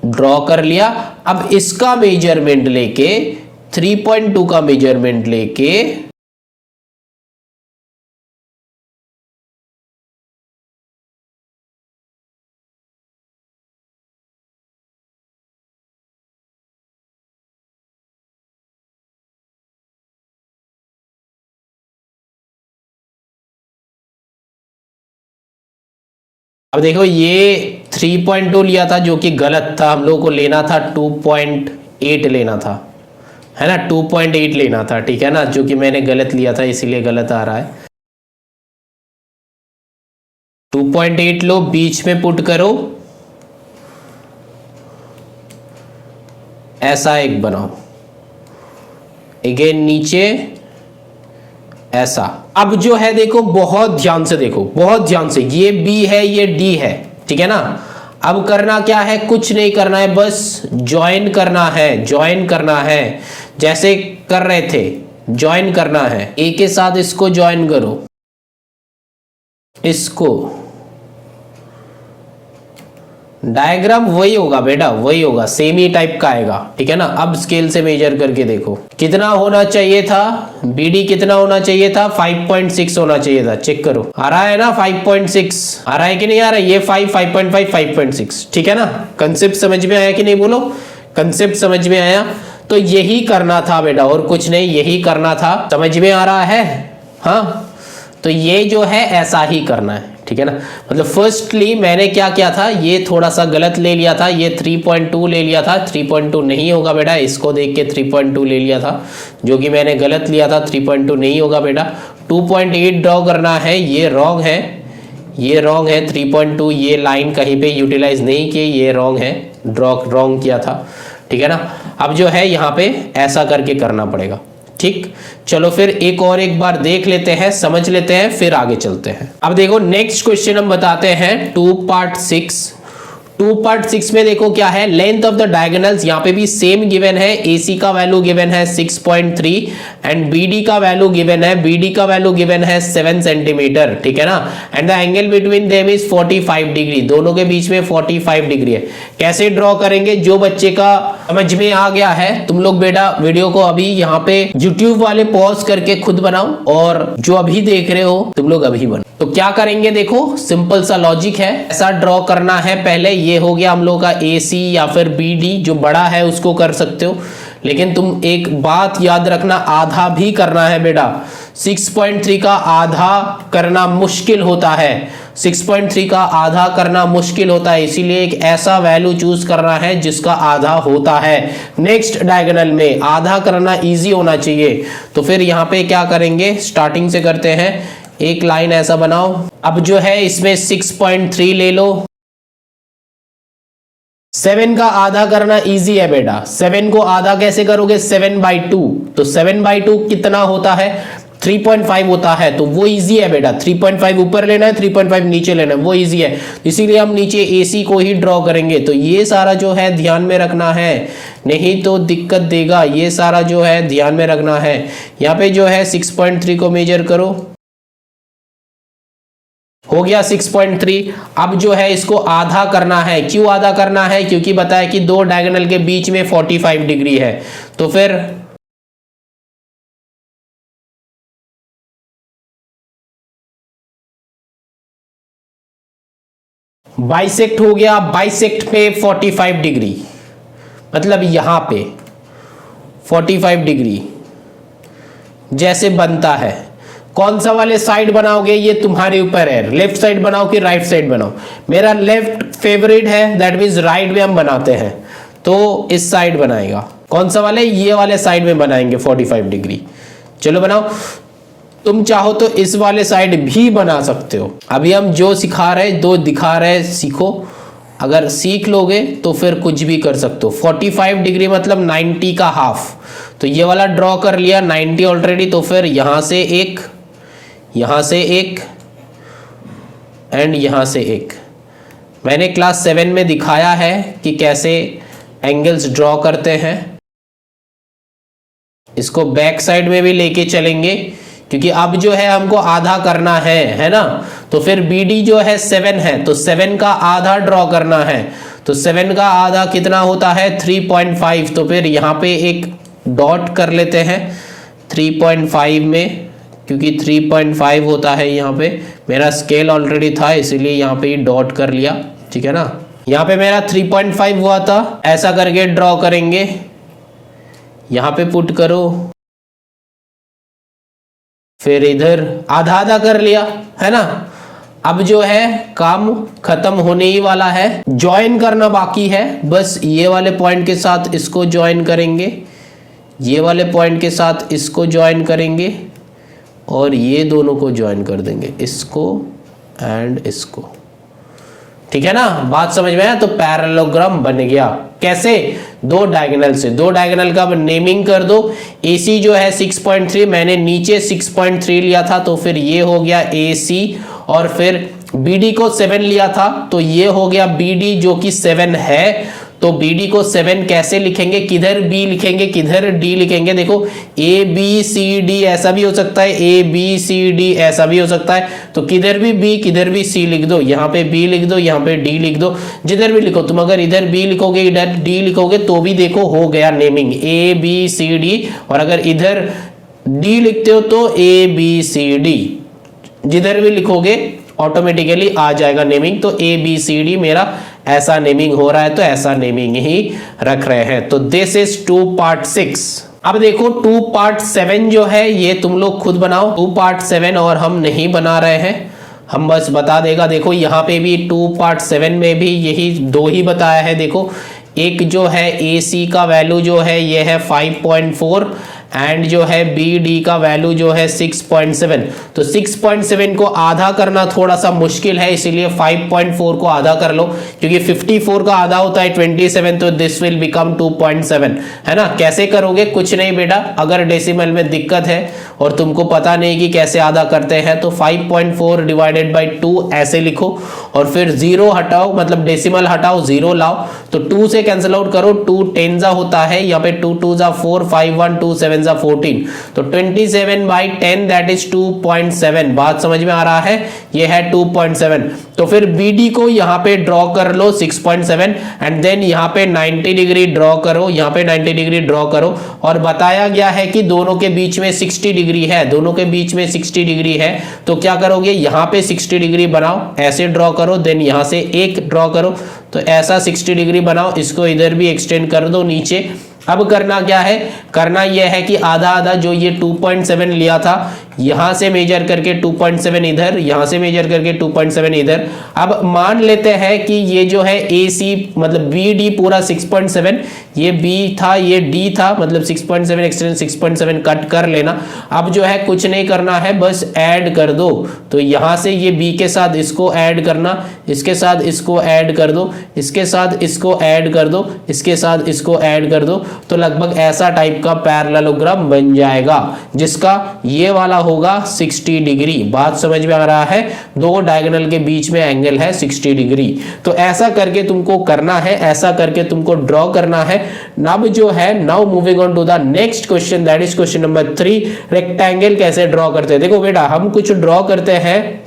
ड्रॉ कर लिया। अब इसका मेजरमेंट लेके, 3.2 का मेजरमेंट लेके अब देखो ये 3.2 लिया था जो कि गलत था, हम लोगों को लेना था 2.8 लेना था, है ना, 2.8 लेना था, ठीक है ना, जो कि मैंने गलत लिया था इसीलिए गलत आ रहा है। 2.8 लो, बीच में पुट करो, ऐसा एक बनाओ, अगेन नीचे ऐसा। अब जो है देखो, बहुत ध्यान से देखो, बहुत ध्यान से, ये बी है, ये डी है, ठीक है ना। अब करना क्या है, कुछ नहीं करना है, बस ज्वाइन करना है, ज्वाइन करना है, जैसे कर रहे थे ज्वाइन करना है। ए के साथ इसको ज्वाइन करो, इसको। डायग्राम वही होगा बेटा, वही होगा, सेम ही टाइप का आएगा, ठीक है ना। अब स्केल से मेजर करके देखो कितना होना चाहिए था, बीडी कितना होना चाहिए था, 5.6 होना चाहिए था। चेक करो, आ रहा है ना 5.6, आ रहा है कि नहीं आ रहा है, ये 5.5 5.6, ठीक है ना। कंसेप्ट समझ में आया कि नहीं, बोलो कंसेप्ट समझ में आया। तो यही करना था बेटा, और कुछ नहीं, यही करना था। समझ में आ रहा है, हाँ। तो ये जो है ऐसा ही करना है, ठीक है ना। मतलब फर्स्टली मैंने क्या किया था, ये थोड़ा सा गलत ले लिया था, ये 3.2 ले लिया था। 3.2 नहीं होगा बेटा, इसको देख के 3.2 ले लिया था, जो कि मैंने गलत लिया था। 3.2 नहीं होगा बेटा, 2.8 ड्रॉ करना है, ये रॉन्ग है, ये रॉन्ग है। 3.2 ये लाइन कहीं पे यूटिलाइज नहीं की, ये रॉन्ग है, ड्रॉ रॉन्ग किया था, ठीक है ना। अब जो है यहाँ पे ऐसा करके करना पड़ेगा, ठीक। चलो फिर एक बार देख लेते हैं, समझ लेते हैं, फिर आगे चलते हैं। अब देखो नेक्स्ट क्वेश्चन हम बताते हैं 2.6। 2.6 में देखो क्या है, लेंथ ऑफ द डायगोनल्स, यहाँ पे भी सेम गिवन है। AC का वैल्यू गिवन है 6.3 एंड BD का वैल्यू गिवन है, BD का वैल्यू गिवन है 7 सेंटीमीटर, ठीक है ना। And the angle between them is 45 degree, दोनों के बीच में 45 डिग्री है। कैसे ड्रॉ करेंगे, जो बच्चे का समझ में आ गया है, तुम लोग बेटा वीडियो को अभी यहाँ पे YouTube वाले पॉज करके खुद बनाओ, और जो अभी देख रहे हो तुम लोग अभी बनाओ। तो क्या करेंगे, देखो सिंपल सा लॉजिक है, ऐसा ड्रॉ करना है। पहले ये हो गया हम लोग का AC या फिर BD, जो बड़ा है उसको कर सकते हो, लेकिन तुम एक बात याद रखना, आधा भी करना है बेटा। 6.3 का आधा करना मुश्किल होता है, 6.3 का आधा करना मुश्किल होता है, इसीलिए एक ऐसा वैल्यू चूज करना है जिसका आधा होता है। नेक्स्ट डायगोनल में आधा करना इजी होना चाहिए। तो फिर यहाँ पे क्या करेंगे, स्टार्टिंग से करते हैं, एक लाइन ऐसा बनाओ। अब जो है इसमें 6.3 ले लो, 7 का आधा करना इजी है बेटा। 7 को आधा कैसे करोगे, 7/2, तो 7/2 कितना होता है, 3.5 होता है, तो वो इजी है बेटा। 3.5 ऊपर लेना है, 3.5 नीचे लेना है, वो इजी है, इसीलिए हम नीचे AC को ही ड्रॉ करेंगे। तो ये सारा जो है ध्यान में रखना है, नहीं तो दिक्कत देगा। ये सारा जो है ध्यान में रखना है। यहाँ पे जो है 6.3 को मेजर करो, हो गया 6.3। अब जो है इसको आधा करना है। क्यों आधा करना है, क्योंकि बताया कि दो डायगोनल के बीच में 45 डिग्री है। तो फिर बाइसेक्ट हो गया, बाइसेक्ट पे 45 डिग्री, मतलब यहां पे 45 डिग्री जैसे बनता है। कौन सा वाले साइड बनाओगे ये तुम्हारे ऊपर है, लेफ्ट साइड बनाओ कि राइट साइड बनाओ। मेरा लेफ्ट फेवरेट है, दैट मींस राइट में हम बनाते हैं, तो इस साइड बनाएगा। कौन सा वाले, ये वाले साइड में बनाएंगे 45 डिग्री। चलो बनाओ, तुम चाहो तो इस वाले साइड भी बना सकते हो। अभी हम जो सिखा रहे, दो दिखा रहे, सीखो। अगर सीख लोगे तो फिर कुछ भी कर सकते हो। 45 डिग्री मतलब 90 का हाफ, तो ये वाला ड्रॉ कर लिया 90 ऑलरेडी। तो फिर यहां से एक, यहां से एक एंड यहां से एक। मैंने क्लास 7 में दिखाया है कि कैसे एंगल्स ड्रॉ करते हैं। इसको बैक साइड में भी लेके चलेंगे, क्योंकि अब जो है हमको आधा करना है ना। तो फिर BD जो है 7 है, तो 7 का आधा ड्रॉ करना है। तो 7 का आधा कितना होता है, 3.5। तो फिर यहाँ पे एक डॉट कर लेते हैं 3.5 में, क्योंकि 3.5 होता है यहाँ पे। मेरा स्केल ऑलरेडी था, इसीलिए यहाँ पे डॉट कर लिया, ठीक है ना। यहाँ पे मेरा 3.5 हुआ था, ऐसा करके ड्रॉ करेंगे। यहाँ पे पुट करो, फिर इधर आधा आधा कर लिया, है ना। अब जो है काम खत्म होने ही वाला है, ज्वाइन करना बाकी है। बस ये वाले पॉइंट के साथ इसको ज्वाइन करेंगे, ये वाले पॉइंट के साथ इसको ज्वाइन करेंगे, और ये दोनों को ज्वाइन कर देंगे, इसको एंड इसको, ठीक है ना, बात समझ में आया। तो पैरेललोग्राम बन गया कैसे, दो डायगोनल से, दो डायगोनल का नेमिंग कर दो। AC जो है 6.3, मैंने नीचे 6.3 लिया था तो फिर ये हो गया AC, और फिर BD को 7 लिया था तो ये हो गया BD जो कि 7 है। तो BD को 7 कैसे लिखेंगे, किधर B लिखेंगे किधर D लिखेंगे, देखो ABCD ऐसा भी हो सकता है, ABCD ऐसा भी हो सकता है, तो किधर भी B किधर भी C लिख दो, यहाँ पे B लिख दो, यहाँ पे D लिख दो, जिधर भी लिखो तुम। अगर इधर B लिखोगे इधर D लिखोगे तो भी देखो हो गया नेमिंग ABCD, और अगर इधर D लिखते हो तो ABCD, जिधर भी लिखोगे ऑटोमेटिकली आ जाएगा नेमिंग। तो ABCD मेरा ऐसा नेमिंग हो रहा है, तो ऐसा नेमिंग ही रख रहे हैं। तो दिस इज 2 पार्ट 6। अब देखो 2 पार्ट 7 जो है ये तुम लोग खुद बनाओ। 2 पार्ट 7 और हम नहीं बना रहे हैं, हम बस बता देगा। देखो यहाँ पे भी 2 पार्ट 7 में भी यही दो ही बताया है। देखो एक जो है AC का वैल्यू जो है ये है 5.4 एंड जो है BD का वैल्यू जो है 6.7। तो 6.7 को आधा करना थोड़ा सा मुश्किल है, इसीलिए 5.4 को आधा कर लो, क्योंकि 54 का आधा होता है 27, तो दिस विल बिकम 2.7, है ना। कैसे करोगे, कुछ नहीं बेटा, अगर डेसिमल में दिक्कत है और तुमको पता नहीं कि कैसे आधा करते हैं तो 5.4 डिवाइडेड बाई 2 ऐसे लिखो, और फिर 0 हटाओ, मतलब डेसिमल हटाओ, 0 लाओ, तो 2 से कैंसिल आउट करो, 2 10 जा होता है, यहाँ पे 2 2 जा 4, 5 1 2 7 जा 14, तो 27/10 दैट इज 2.7। बात समझ में आ रहा है, ये है 2.7। तो फिर BD को यहाँ पे ड्रॉ कर लो 6.7, एंड देन यहाँ पे 90 डिग्री ड्रॉ करो, यहाँ पे 90 डिग्री ड्रॉ करो, और बताया गया है कि दोनों के बीच में 60 डिग्री है, दोनों के बीच में 60 डिग्री है। तो क्या करोगे, यहाँ पे 60 डिग्री बनाओ, ऐसे ड्रॉ करो, देन यहाँ से एक ड्रॉ करो, तो ऐसा 60 डिग्री बनाओ, इसको इधर भी एक्सटेंड कर दो नीचे। अब करना क्या है, करना यह है कि आधा आधा जो ये 2.7 लिया था, यहां से मेजर करके 2.7 इधर, यहां से मेजर करके 2.7 इधर। अब मान लेते हैं कि ये जो है AC मतलब BD पूरा 6.7, ये B था ये D था, मतलब 6.7 एक्सटेंड 6.7 कट कर लेना। अब जो है कुछ नहीं करना है, बस ऐड कर दो। तो यहां से ये B के साथ इसको ऐड करना, इसके साथ इसको ऐड कर दो, इसके साथ इसको ऐड कर दो, इसके साथ इसको ऐड कर दो, तो लगभग ऐसा टाइप का पैरेललोग्राम बन जाएगा, जिसका ये वाला होगा 60 डिग्री। बात समझ में आ रहा है, दो डायगोनल के बीच में एंगल है 60 डिग्री। तो ऐसा करके तुमको करना है, ऐसा करके तुमको ड्रॉ करना है। अब जो है now moving on to the next question, that is question number 3। Rectangle कैसे ड्रॉ करते हैं। देखो बेटा, हम कुछ ड्रॉ करते हैं,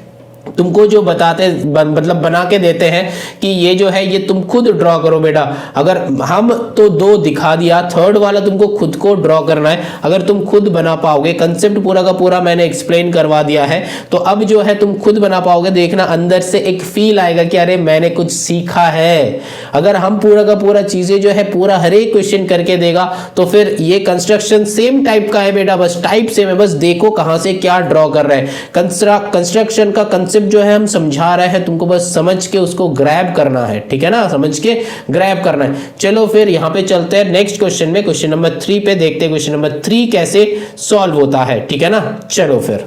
तुमको जो बताते मतलब बना के देते हैं कि ये जो है ये तुम खुद ड्रॉ करो बेटा। अगर हम तो 2 दिखा दिया, थर्ड वाला तुमको खुद को ड्रॉ करना है। अगर तुम खुद बना पाओगे, कंसेप्ट पूरा का पूरा मैंने एक्सप्लेन करवा दिया है, तो अब जो है तुम खुद बना पाओगे। देखना अंदर से एक फील आएगा कि अरे मैंने कुछ सीखा है। अगर हम पूरा का पूरा चीजें जो है पूरा हर एक क्वेश्चन करके देगा तो फिर ये कंस्ट्रक्शन सेम टाइप का है बेटा, बस टाइप सेम है, बस देखो कहां से क्या ड्रॉ कर रहे हैं। कंस्ट्रक्शन का कंसेप्ट जो है हम समझा रहे हैं, तुमको बस समझ के उसको ग्रैब करना है, ठीक है ना, समझ के ग्रैब करना है। चलो फिर यहाँ पे चलते हैं नेक्स्ट क्वेश्चन में, क्वेश्चन नंबर 3 पे देखते हैं क्वेश्चन नंबर 3 कैसे सॉल्व होता है, ठीक है ना। चलो फिर